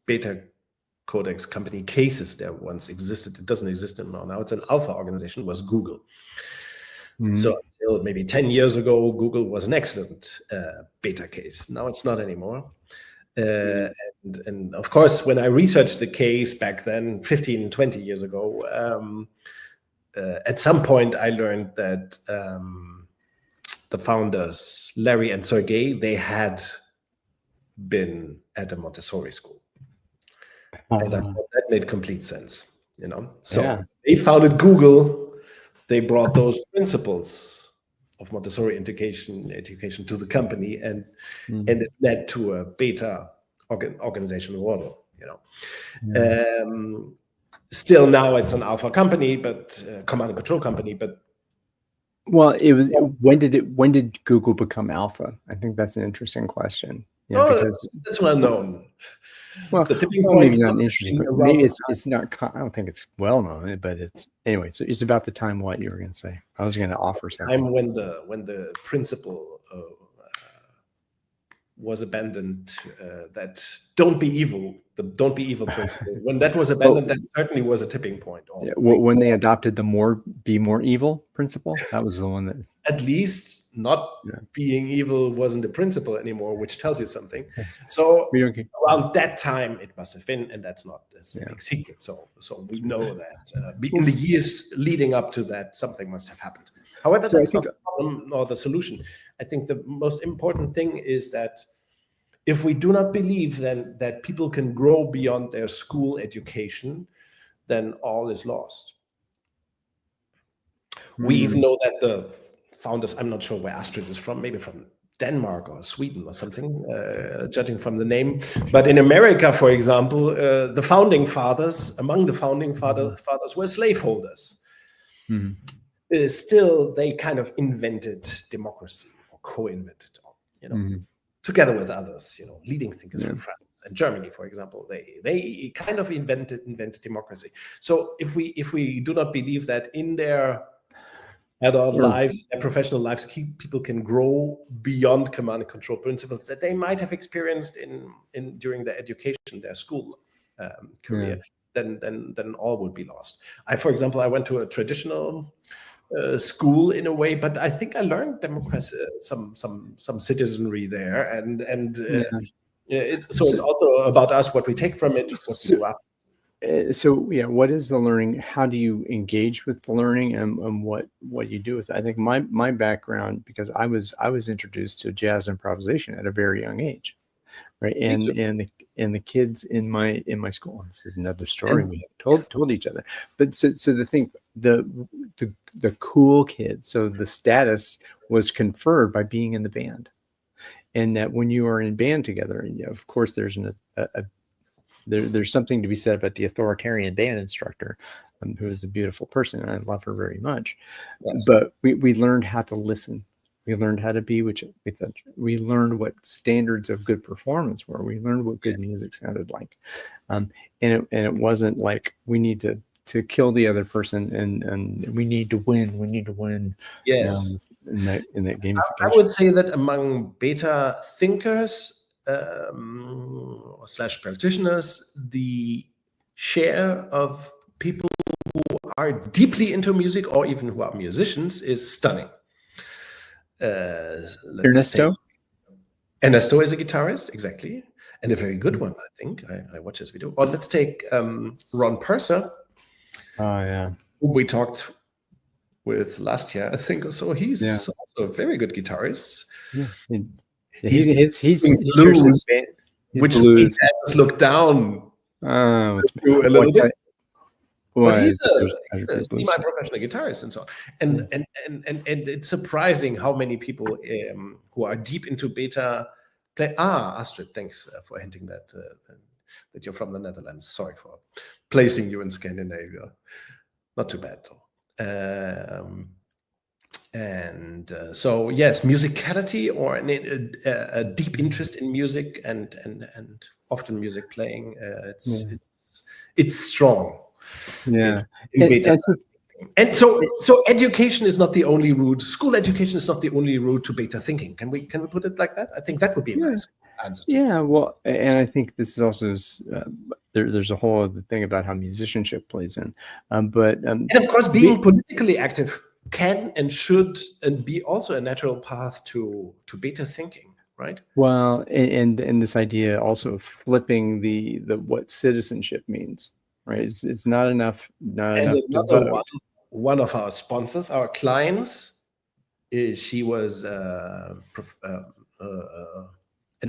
BetaCodex company cases that once existed, it doesn't exist anymore now, it's an alpha organization, was Google. So until maybe 10 years ago, Google was an excellent beta case. Now it's not anymore. And of course, when I researched the case back then, 15, 20 years ago, at some point I learned that the founders, Larry and Sergey, they had been at a Montessori school. And I thought that made complete sense, So they founded Google. They brought those principles of Montessori education to the company, and it led to a beta organizational model, Still now it's an alpha company, but command and control company, but well, it was when did Google become alpha? I think that's an interesting question. Because that's well known. Well, the tipping point maybe not interesting, but maybe it's not. I don't think it's well known, but it's anyway. So it's about the time. What you were going to say? I was going to offer something. Time when the principle was abandoned. That don't be evil. The don't be evil principle. When that was abandoned, that certainly was a tipping point. Yeah, when they adopted the be more evil principle, that was the one that. At least not being evil wasn't a principle anymore, which tells you something. So around that time, it must have been, and that's not a big secret. So we know that in the years leading up to that, something must have happened. However, that's not the problem nor the solution. I think the most important thing is that if we do not believe then that people can grow beyond their school education, then all is lost. We even know that the founders, I'm not sure where Astrid is from, maybe from Denmark or Sweden or something, judging from the name. But in America, for example, among the founding fathers were slaveholders. Still, they kind of invented democracy or co-invented, together with others, leading thinkers from France and Germany, for example. They kind of invented democracy. So if we do not believe that in their adult lives, their professional lives, people can grow beyond command and control principles that they might have experienced during their education, their school career, then all would be lost. For example, I went to a traditional school in a way, but I think I learned democracy, some citizenry there, and it's also about us, what we take from it, what we do after. What is the learning? How do you engage with the learning, and what you do with it? I think my background, because I was introduced to jazz improvisation at a very young age, right? And the kids in my school, and this is another story we told each other. But so the thing, the cool kids, so the status was conferred by being in the band, and that when you are in band together, of course there's there's something to be said about the authoritarian band instructor, who is a beautiful person, and I love her very much. Yes. But we learned how to listen. We learned how to be with each other. We learned what standards of good performance were. We learned what good music sounded like. And it wasn't like we need to kill the other person and we need to win. We need to win. Yes. In that gamification. I would say that among beta thinkers / practitioners, the share of people who are deeply into music or even who are musicians is stunning. Ernesto is a guitarist, exactly, and a very good one, I think. I watch his video. Or let's take Ron Purser. Oh yeah, who we talked with last year, I think, or so. He's also a very good guitarist. Yeah. He's blues, which makes us look down a little bit. But he's a semi-professional guitarist and so on. And it's surprising how many people who are deep into beta play. Astrid, thanks for hinting that you're from the Netherlands. Sorry for placing you in Scandinavia. Not too bad though. So yes, musicality or a deep interest in music and often music playing. It's strong. Yeah. And so education is not the only route. School education is not the only route to beta thinking. Can we put it like that? I think that would be a nice answer. Yeah, well, and I think this is also there's a whole other thing about how musicianship plays in. And of course, being politically active can and should and be also a natural path to beta thinking. right? Well, and this idea also of flipping the what citizenship means, right? It's not enough And to another vote. one of our sponsors, our clients, she was an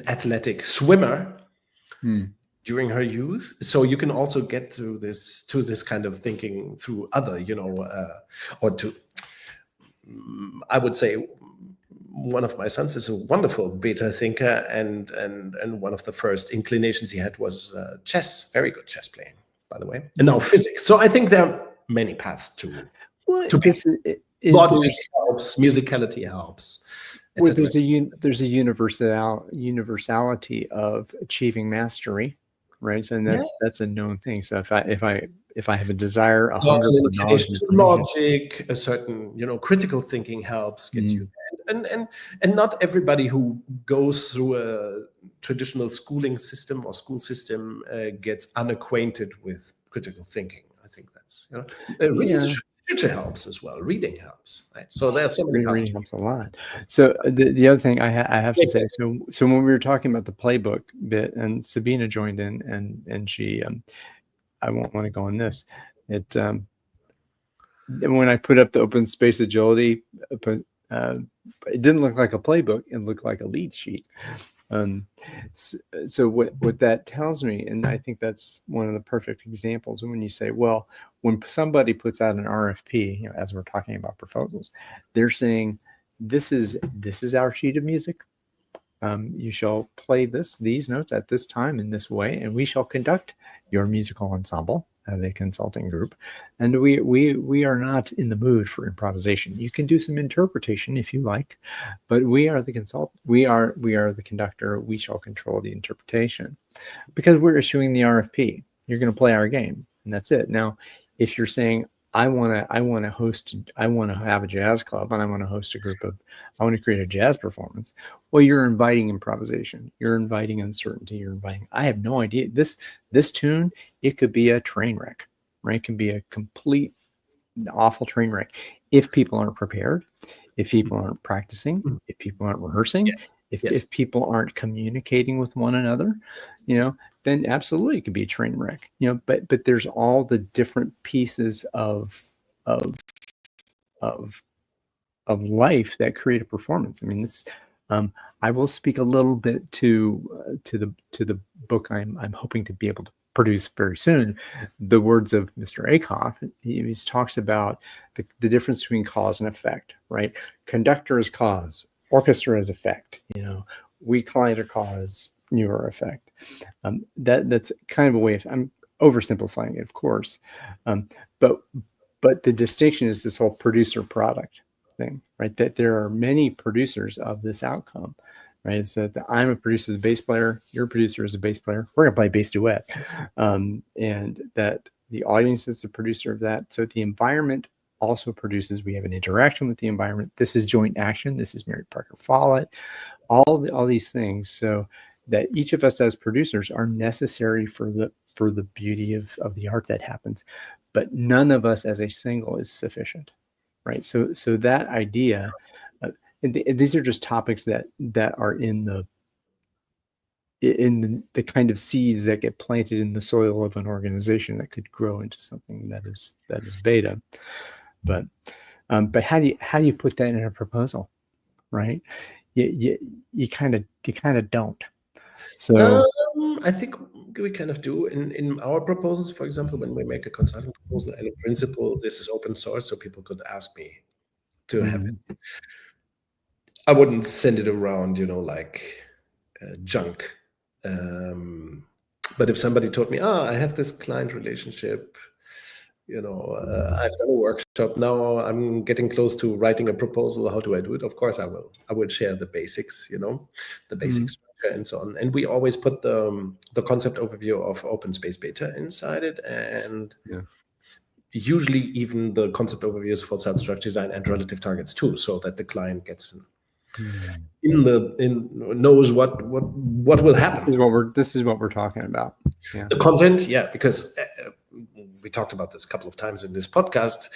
athletic swimmer during her youth. So you can also get to this kind of thinking through other, or to, I would say, one of my sons is a wonderful beta thinker, and one of the first inclinations he had was chess, very good chess playing, by the way, and now physics. So I think there are many paths to logic helps, musicality helps. Well, there's a universality of achieving mastery, right? So that's a known thing. So if I have a desire, a hunger for knowledge, logic, a certain critical thinking helps get you there. And not everybody who goes through a traditional schooling system or school system gets unacquainted with critical thinking. I think that's literature helps as well. Reading helps, right? So there's so many reading helps a lot. So the other thing I have to say, so when we were talking about the playbook bit, and Sabina joined in, and she, I won't want to go on this. When I put up the open space agility, it didn't look like a playbook; it looked like a lead sheet. So what that tells me, and I think that's one of the perfect examples, when you say, well, when somebody puts out an RFP, as we're talking about proposals, they're saying, this is our sheet of music. You shall play these notes at this time in this way, and we shall conduct your musical ensemble as a consulting group. And we are not in the mood for improvisation. You can do some interpretation if you like, but we are the consultant. We are the conductor. We shall control the interpretation, because we're issuing the RFP. You're going to play our game, and that's it. Now, if you're saying, I want to have a jazz club, and I want to host I want to create a jazz performance. Well, you're inviting improvisation. You're inviting uncertainty. I have no idea. This tune, it could be a train wreck, right? It can be a complete awful train wreck if people aren't prepared, if people aren't practicing, if people aren't rehearsing, if people aren't communicating with one another, then absolutely it could be a train wreck, but there's all the different pieces of life that create a performance. I mean, this, I will speak a little bit to the book I'm hoping to be able to produce very soon, the words of Mr. Akoff. He talks about the difference between cause and effect, right? Conductor is cause, orchestra is effect, we client are cause, you are effect. That's kind of a way of, I'm oversimplifying it, of course, but the distinction is this whole producer product thing, right? That there are many producers of this outcome, right? So that I'm a producer as a bass player, you're a producer as a bass player, we're gonna play bass duet, and that the audience is the producer of that. So the environment also produces, we have an interaction with the environment. This is joint action. This is Mary Parker Follett, all these things. So that each of us as producers are necessary for the beauty of the art that happens, but none of us as a single is sufficient, right? So that idea, and these are just topics that are in the kind of seeds that get planted in the soil of an organization that could grow into something that is beta. But how do you put that in a proposal, right? You kind of don't. So I think we kind of do in our proposals. For example, when we make a consulting proposal, and in principle, this is open source, so people could ask me to have it. I wouldn't send it around, like junk. But if somebody told me, I have this client relationship, I've done a workshop, now I'm getting close to writing a proposal, how do I do it? Of course I will share the basics, the basic structure and so on. And we always put the concept overview of open space beta inside it, and usually even the concept overviews for self-structure design and relative targets too, so that the client gets knows what will happen. This is what we're talking about. Yeah. The content, because we talked about this a couple of times in this podcast.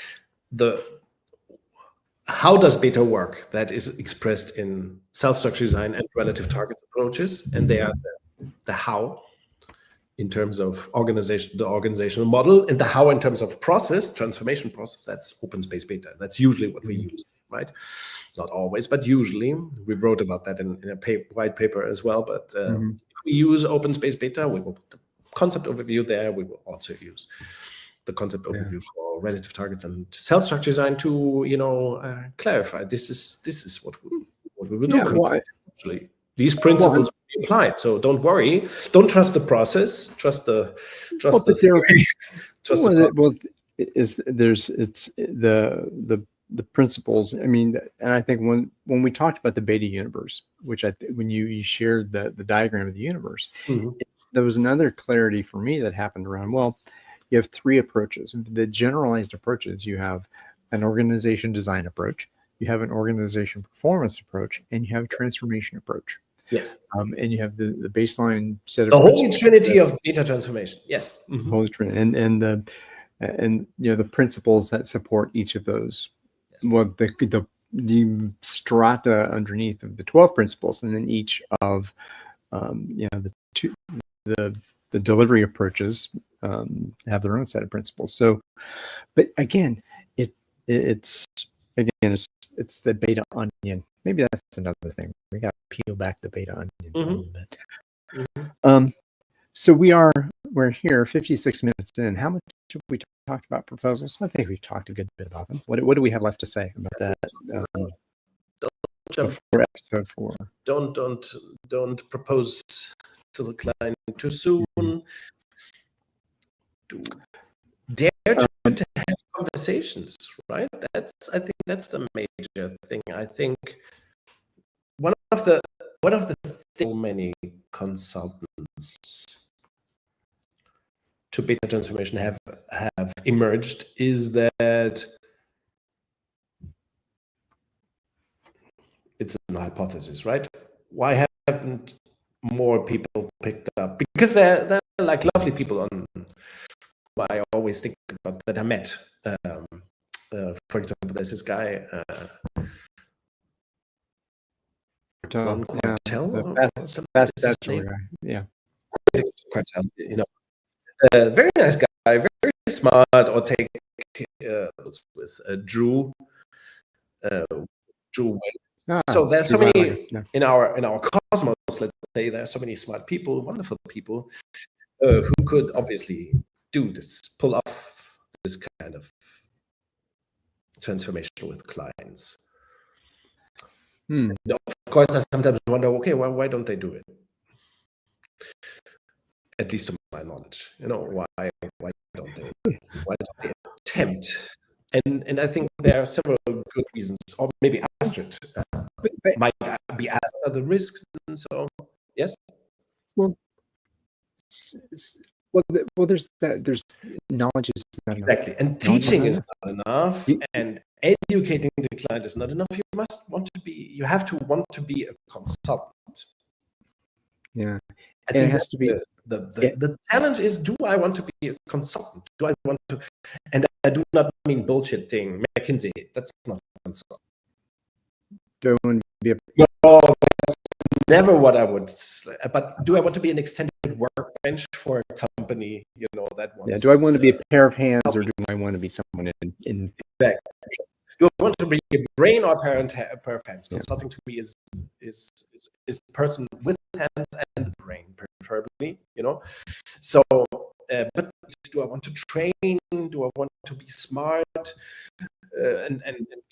how does beta work? That is expressed in cell structure design and relative target approaches, and they are the how in terms of organization, the organizational model, and the how in terms of process, transformation process. That's open space beta. That's usually what we use, right? Not always, but usually. We wrote about that in a white paper as well. But if we use open space beta, we will put the concept overview there. We will also use the concept overview for relative targets and cell structure design to, clarify this is what we will do. Actually, these principles will be applied. So don't worry. Don't trust the process. Trust the theory. The principles. I mean, and I think when we talked about the beta universe, which when you shared the diagram of the universe, there was another clarity for me that happened around. Well, you have three approaches. The generalized approaches, you have an organization design approach, you have an organization performance approach, and you have a transformation approach. Yes. And you have the baseline set of the holy trinity of beta transformation. Yes. Holy trinity, and the principles that support each of those. Yes. Well, the strata underneath of the 12 principles, and then each of the delivery approaches have their own set of principles. So, but again, it's the beta onion. Maybe that's another thing. We got to peel back the beta onion a little bit. So we're here 56 minutes in. How much have we talked about proposals? I think we've talked a good bit about them. What do we have left to say about that? Before episode 4. Don't propose to the client too soon. Dare to have conversations, right? I think that's the major thing. I think one of the so many consultants to beta transformation have emerged is that it's an hypothesis, right? Why haven't more people picked up? Because they're like lovely people on I always think about that I met. For example, there's this guy Ron Quartel, very nice guy, very smart. Or take with Drew. So there's so many in our cosmos. Let's say there's so many smart people, wonderful people, who could obviously do this, pull off this kind of transformation with clients. Of course, I sometimes wonder, okay, well, why don't they do it? At least to my knowledge, why don't they attempt? And I think there are several good reasons, or maybe Astrid might be asked other risks, and so yes. Well, there's knowledge is not exactly, enough. And teaching is not enough, and educating the client is not enough. You have to want to be a consultant. Yeah, I think it has to be the challenge is: do I want to be a consultant? Do I want to? And I do not mean bullshit thing. McKinsey, that's not a consultant. Do I want to be No, that's never what I would say. But do I want to be an extended workbench for a company? That wants. Yeah. Do I want to be a pair of hands, or do I want to be someone in? Exactly. Do I want to be a brain or a pair of hands? Consulting to me is a person with hands and brain, preferably. So, but do I want to train? Do I want to be smart and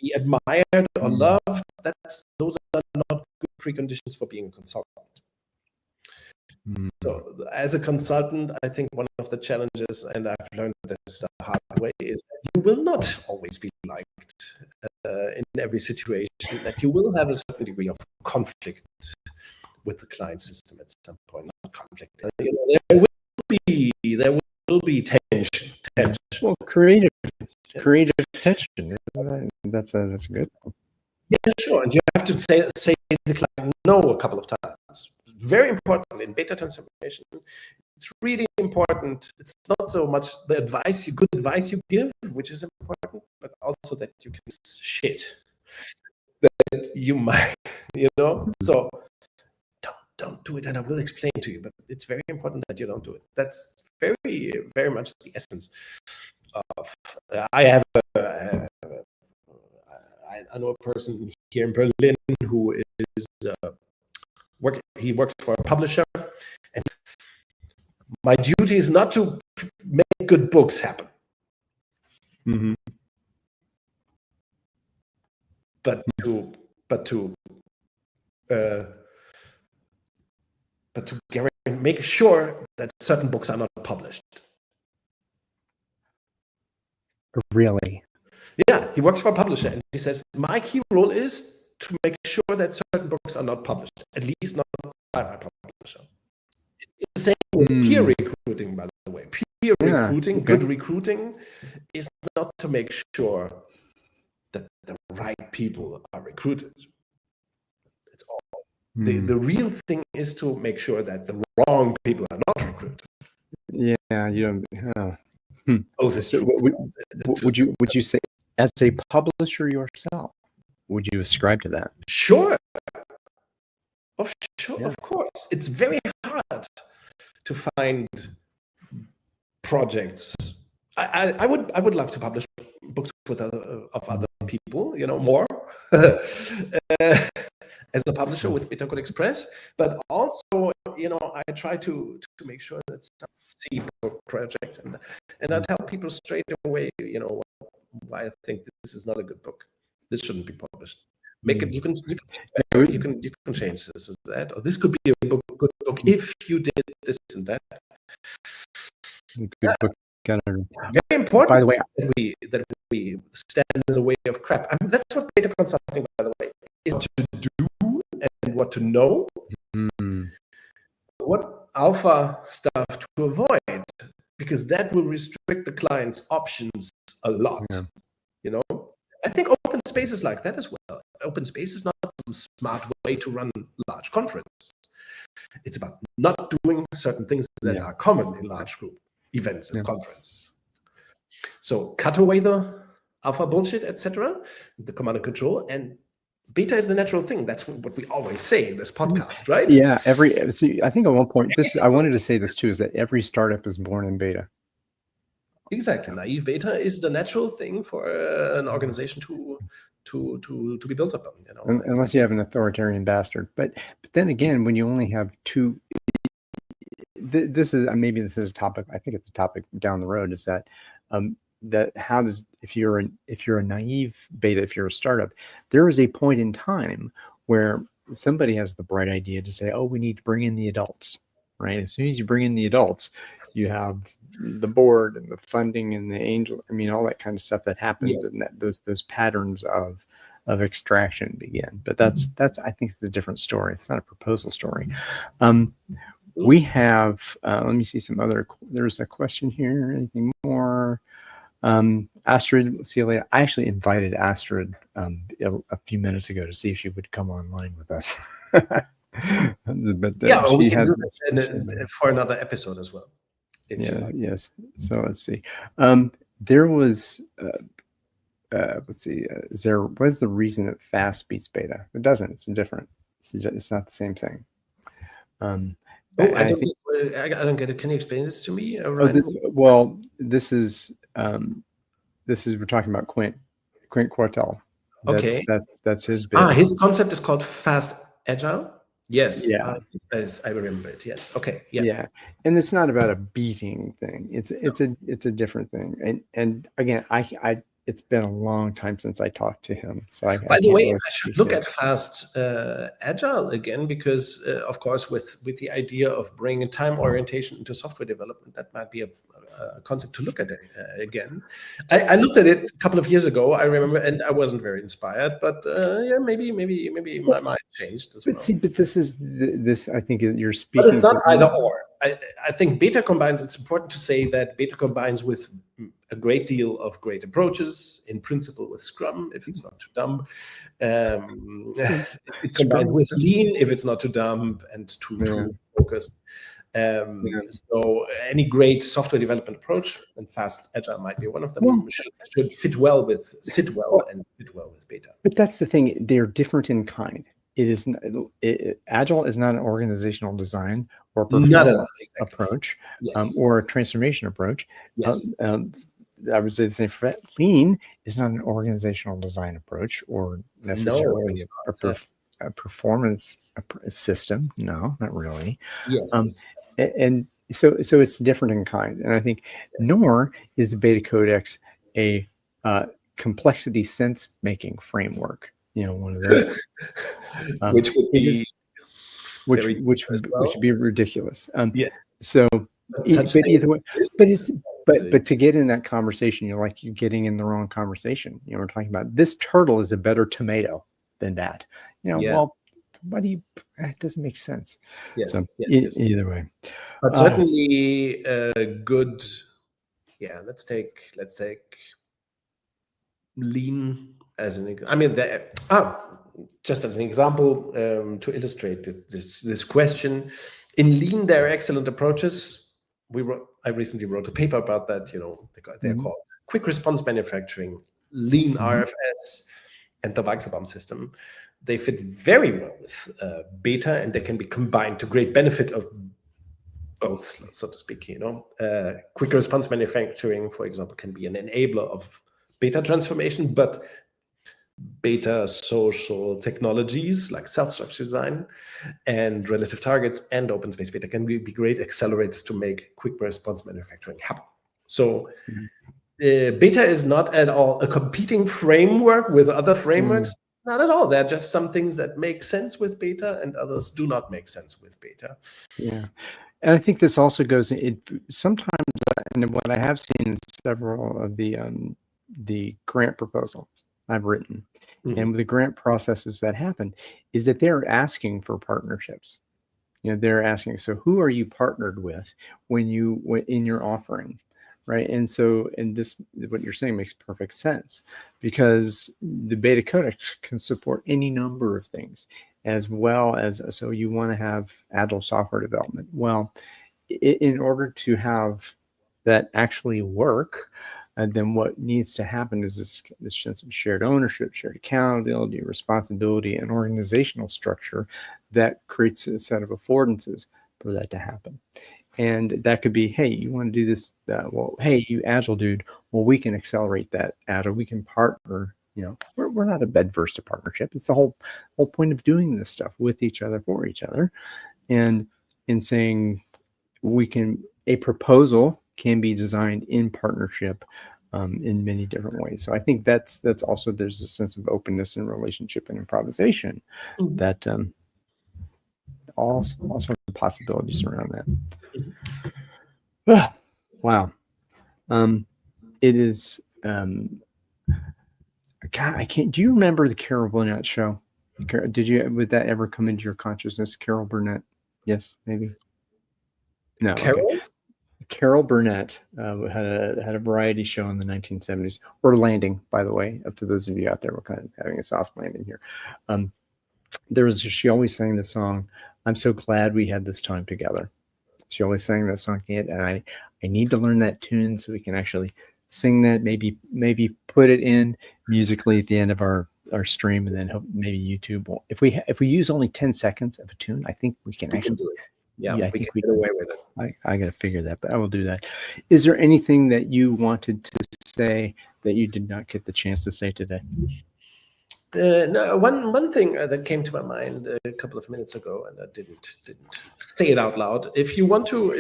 be admired or loved? Those are not good preconditions for being a consultant. So, as a consultant, I think one of the challenges, and I've learned this the hard way, is that you will not always be liked in every situation. That you will have a certain degree of conflict with the client system at some point. Not conflict. There will be tension. Well, creative tension. That's a good one. Yeah, sure. And you have to say the client no a couple of times. Very important in beta transformation. It's really important. It's not so much the good advice you give, which is important, but also that you can shit. that you might, so don't do it, and I will explain to you, but it's very important that you don't do it. That's very, very much the essence of, I know a person here in Berlin who is he works for a publisher, and my duty is not to make good books happen, but to make sure that certain books are not published. Really? Yeah, he works for a publisher, and he says, my key role is to make sure that certain books are not published, at least not by my publisher. It's the same with peer recruiting, by the way. Peer recruiting, good recruiting, is not to make sure that the right people are recruited. That's all. The real thing is to make sure that the wrong people are not recruited. Yeah, you don't. Oh, this is true. Would you say, as a publisher yourself, would you ascribe to that? Sure. Of course. It's very hard to find projects. I would love to publish books with other people, more as a publisher with BetaCodex Press, but also, I try to make sure that some see book projects, and I tell people straight away, why I think this is not a good book. This shouldn't be published. Make it. You can change this and that, or this could be a good book if you did this and that. Good book. Very important. By the way, that we stand in the way of crap. I mean, that's what beta consulting, by the way, is to do and what to know. What alpha stuff to avoid, because that will restrict the client's options a lot. I think open space is like that as well. Open space is not some smart way to run large conference. It's about not doing certain things that are common in large group events and conferences. So cut away the alpha bullshit, etc., the command and control, and beta is the natural thing. That's what we always say in this podcast, right? Yeah. I think at one point, I wanted to say this too, is that every startup is born in beta. Exactly. Naive beta is the natural thing for an organization to be built upon. Unless you have an authoritarian bastard. But then again, when you only have two, this is a topic. I think it's a topic down the road. Is that how does, if you're a naive beta, if you're a startup, there is a point in time where somebody has the bright idea to say, oh, we need to bring in the adults, right? As soon as you bring in the adults, you have the board and the funding and the angel. I mean, all that kind of stuff that happens, and that those patterns of extraction begin. But that's I think it's a different story. It's not a proposal story. We have. Let me see some other. There's a question here. Anything more? Astrid, see you later. I actually invited Astrid a few minutes ago to see if she would come online with us. But we can do that for another episode as well. Yes. So let's see. There was. Let's see. What is the reason that fast beats beta? It doesn't. It's different. It's not the same thing. I don't get it. Can you explain this to me? This is we're talking about Quint Quartel. That's his bit. His concept is called fast agile. Yes. Yeah. I remember it. Yes. Okay. Yeah. Yeah. And it's not about a beating thing. It's a different thing. And again, it's been a long time since I talked to him. So by the way, I should look at fast agile again, because of course, with the idea of bringing time orientation into software development, that might be a concept to look at again. I looked at it a couple of years ago, I remember, and I wasn't very inspired. But maybe my mind changed as well. But this is this. I think you're speaking. But it's not either or. I think beta combines. It's important to say that beta combines with a great deal of great approaches, in principle with Scrum, if it's not too dumb. It combines with Lean, if it's not too dumb and too focused. So any great software development approach, and fast agile might be one of them, Well, should sit well with beta. But that's the thing; they're different in kind. Agile is not an organizational design or performance approach, yes. or a transformation approach. Yes. I would say the same for that. Lean is not an organizational design approach or necessarily a performance system. No, not really. Yes. And so it's different in kind. And I think nor is the BetaCodex a complexity sense making framework. One of those, which would be which would be ridiculous. Yes. So, but either way, but to get in that conversation, you're getting in the wrong conversation. We're talking about this turtle is a better tomato than that. Well, why do you? It doesn't make sense. Yes. So, yes. Either way, but certainly good. Yeah. Let's take Lean as an. I mean, just as an example to illustrate this question. In Lean, there are excellent approaches. I recently wrote a paper about that. They're called quick response manufacturing, Lean RFS, and the Weichselbaum system. They fit very well with beta, and they can be combined to great benefit of both, so to speak. Quick response manufacturing, for example, can be an enabler of beta transformation, but beta social technologies like self-structure design and relative targets and open space beta can be great accelerators to make quick response manufacturing happen. So beta is not at all a competing framework with other frameworks. Not at all. They're just some things that make sense with beta and others do not make sense with beta. Yeah. And I think this also goes, sometimes, and what I have seen in several of the grant proposals I've written, and with the grant processes that happen, is that they're asking for partnerships. They're asking, so who are you partnered with when in your offering, right? And so, what you're saying makes perfect sense, because the BetaCodex can support any number of things, as well as, so you want to have agile software development. Well, in order to have that actually work, and then what needs to happen is this sense of shared ownership, shared accountability, responsibility, and organizational structure that creates a set of affordances for that to happen. And that could be, hey, you want to do this? Well, hey, you Agile dude, well, we can accelerate that Agile. We can partner. We're not adverse to partnership. It's the whole point of doing this stuff with each other, for each other. And in saying a proposal can be designed in partnership in many different ways. So I think that's also, there's a sense of openness in relationship and improvisation that all sorts of possibilities around that. Wow. It is, God, I can't, do you remember the Carol Burnett show? Would that ever come into your consciousness? Carol Burnett? Yes, maybe. No. Carol? Okay. Carol Burnett had a variety show in the 1970s, or Landing, by the way, up to those of you out there, we're kind of having a soft landing here. She always sang the song, "I'm so glad we had this time together." She always sang that song, and I need to learn that tune so we can actually sing that, maybe put it in musically at the end of our stream, and then maybe YouTube will, if we use only 10 seconds of a tune, I think we can actually do it. Yeah, I think we can get away with it. I got to figure that, but I will do that. Is there anything that you wanted to say that you did not get the chance to say today? No, one thing that came to my mind a couple of minutes ago, and I didn't say it out loud. If you want to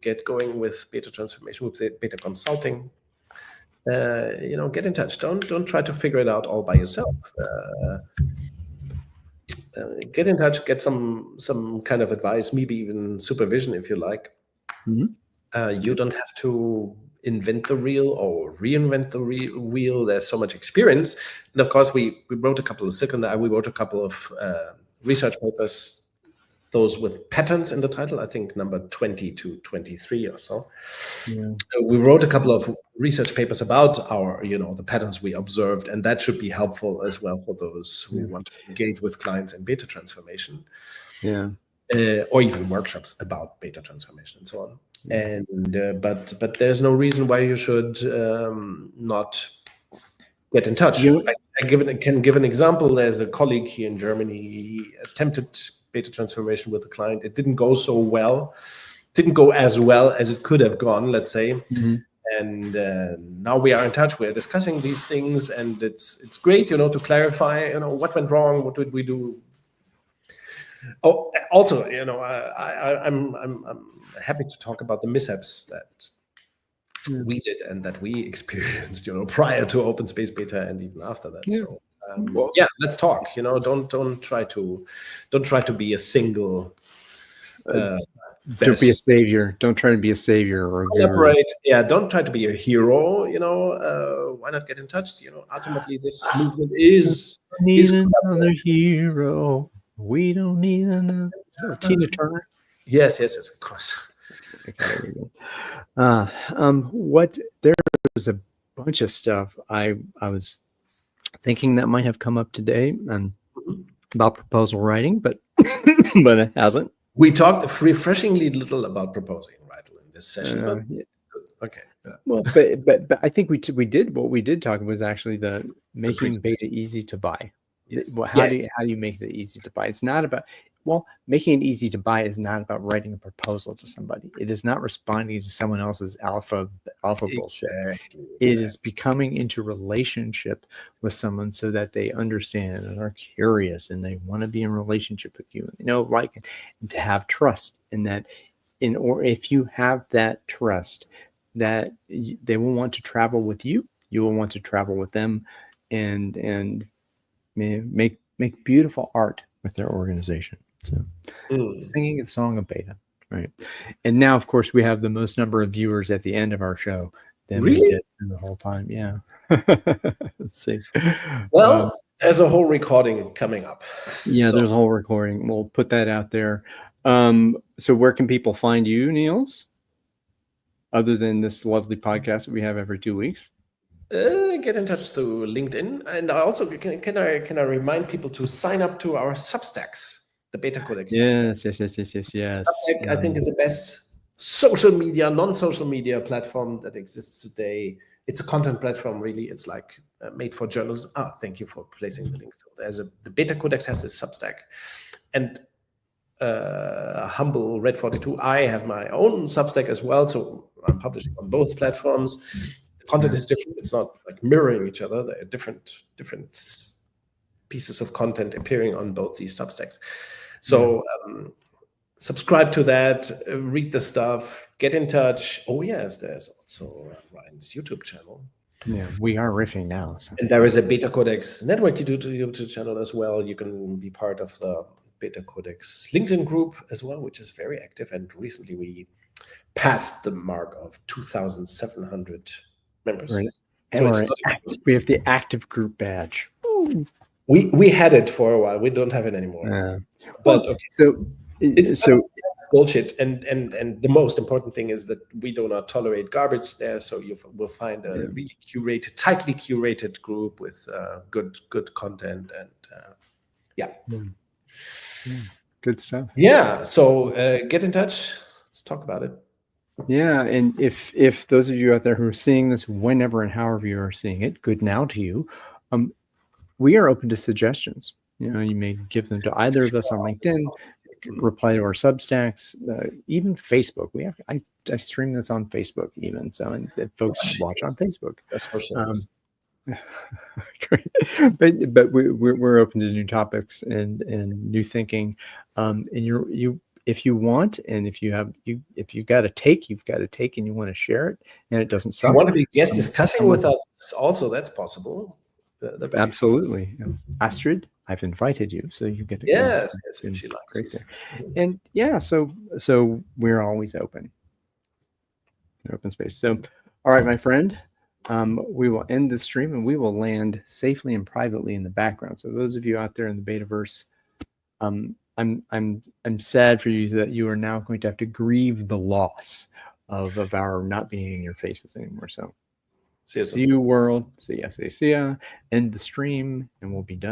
get going with beta transformation, with beta consulting, get in touch. Don't try to figure it out all by yourself. Get in touch, get some kind of advice, maybe even supervision if you like. You don't have to invent the wheel or reinvent the wheel. There's so much experience, and of course we wrote a couple of research papers, those with patterns in the title, I think number 20 to 23 or so. Yeah. We wrote a couple of research papers about the patterns we observed, and that should be helpful as well for those who want to engage with clients in beta transformation. Yeah. or even workshops about beta transformation and so on. And but there's no reason why you should not get in touch. Can give an example. There's a colleague here in Germany. He attempted beta transformation with a client. It didn't go so well. Didn't go as well as it could have gone, let's say. Mm-hmm. And now we are in touch. We're discussing these things, and it's great, to clarify, what went wrong, what did we do. Oh, also, I'm happy to talk about the mishaps that we did and that we experienced, prior to Open Space Beta and even after that. Yeah. So let's talk. Don't try to be a single. Don't be a savior. Don't try to be a savior or a guru. Yeah, don't try to be a hero. Why not get in touch? Ultimately, this movement is another hero. We don't need another. Tina Turner. Yes, of course. Okay, there was a bunch of stuff I was thinking that might have come up today about proposal writing, but but it hasn't. We talked refreshingly little about proposing writing in this session. Okay. Yeah. Well, but I think we did what we did talk was actually the making beta easy to buy. Yes. Well, how do you make it easy to buy? It's not about making it easy to buy is not about writing a proposal to somebody. It is not responding to someone else's alpha bullshit. Exactly. It is becoming into relationship with someone so that they understand and are curious and they want to be in relationship with you. And to have trust in that. If you have that trust, that they will want to travel with you, you will want to travel with them, and make beautiful art with their organization. So singing a song of beta, right? And now, of course, we have the most number of viewers at the end of our show than we did the whole time. Yeah. Let's see. Well, there's a whole recording coming up. Yeah, there's a whole recording. We'll put that out there. So where can people find you, Niels? Other than this lovely podcast that we have every 2 weeks? Get in touch through LinkedIn, and also can I remind people to sign up to our Substacks, the BetaCodex. Yes. Substack, I think, is the best social media, non-social media platform that exists today. It's a content platform, really. It's like made for journalism. Thank you for placing the links. The BetaCodex has this Substack, and humble Red 42. I have my own Substack as well, so I'm publishing on both platforms. Content is different. It's not like mirroring each other. There are different pieces of content appearing on both these Substacks. So subscribe to that, read the stuff, get in touch. Oh yes, there's also Ryan's YouTube channel. Yeah, we are riffing now. So. And there is a BetaCodex network YouTube channel as well. You can be part of the BetaCodex LinkedIn group as well, which is very active. And recently we passed the mark of 2,700 members. Right. So we have the active group badge. We had it for a while. We don't have it anymore. But okay. So it's bullshit. And the most important thing is that we do not tolerate garbage there. So you will find a really tightly curated group with good content and good stuff. Yeah. So get in touch. Let's talk about it. Yeah, and if those of you out there who are seeing this whenever and however you are seeing it, good now to you. We are open to suggestions. You may give them to either of us on LinkedIn, reply to our Substacks, even Facebook. I stream this on Facebook even, so and folks watch on Facebook. Great. But we're open to new topics and new thinking. And if you want, and if you got a take, you've got a take, and you want to share it, and it doesn't suck. You want to be guest discussing with us? Also, that's possible. Absolutely, Astrid, I've invited you, so you get to. Yes, if she likes it. And so we're always open. Open space. So, all right, my friend. We will end this stream and we will land safely and privately in the background. So those of you out there in the Betaverse, I'm sad for you that you are now going to have to grieve the loss of our not being in your faces anymore. So see you, world. See ya. End the stream and we'll be done.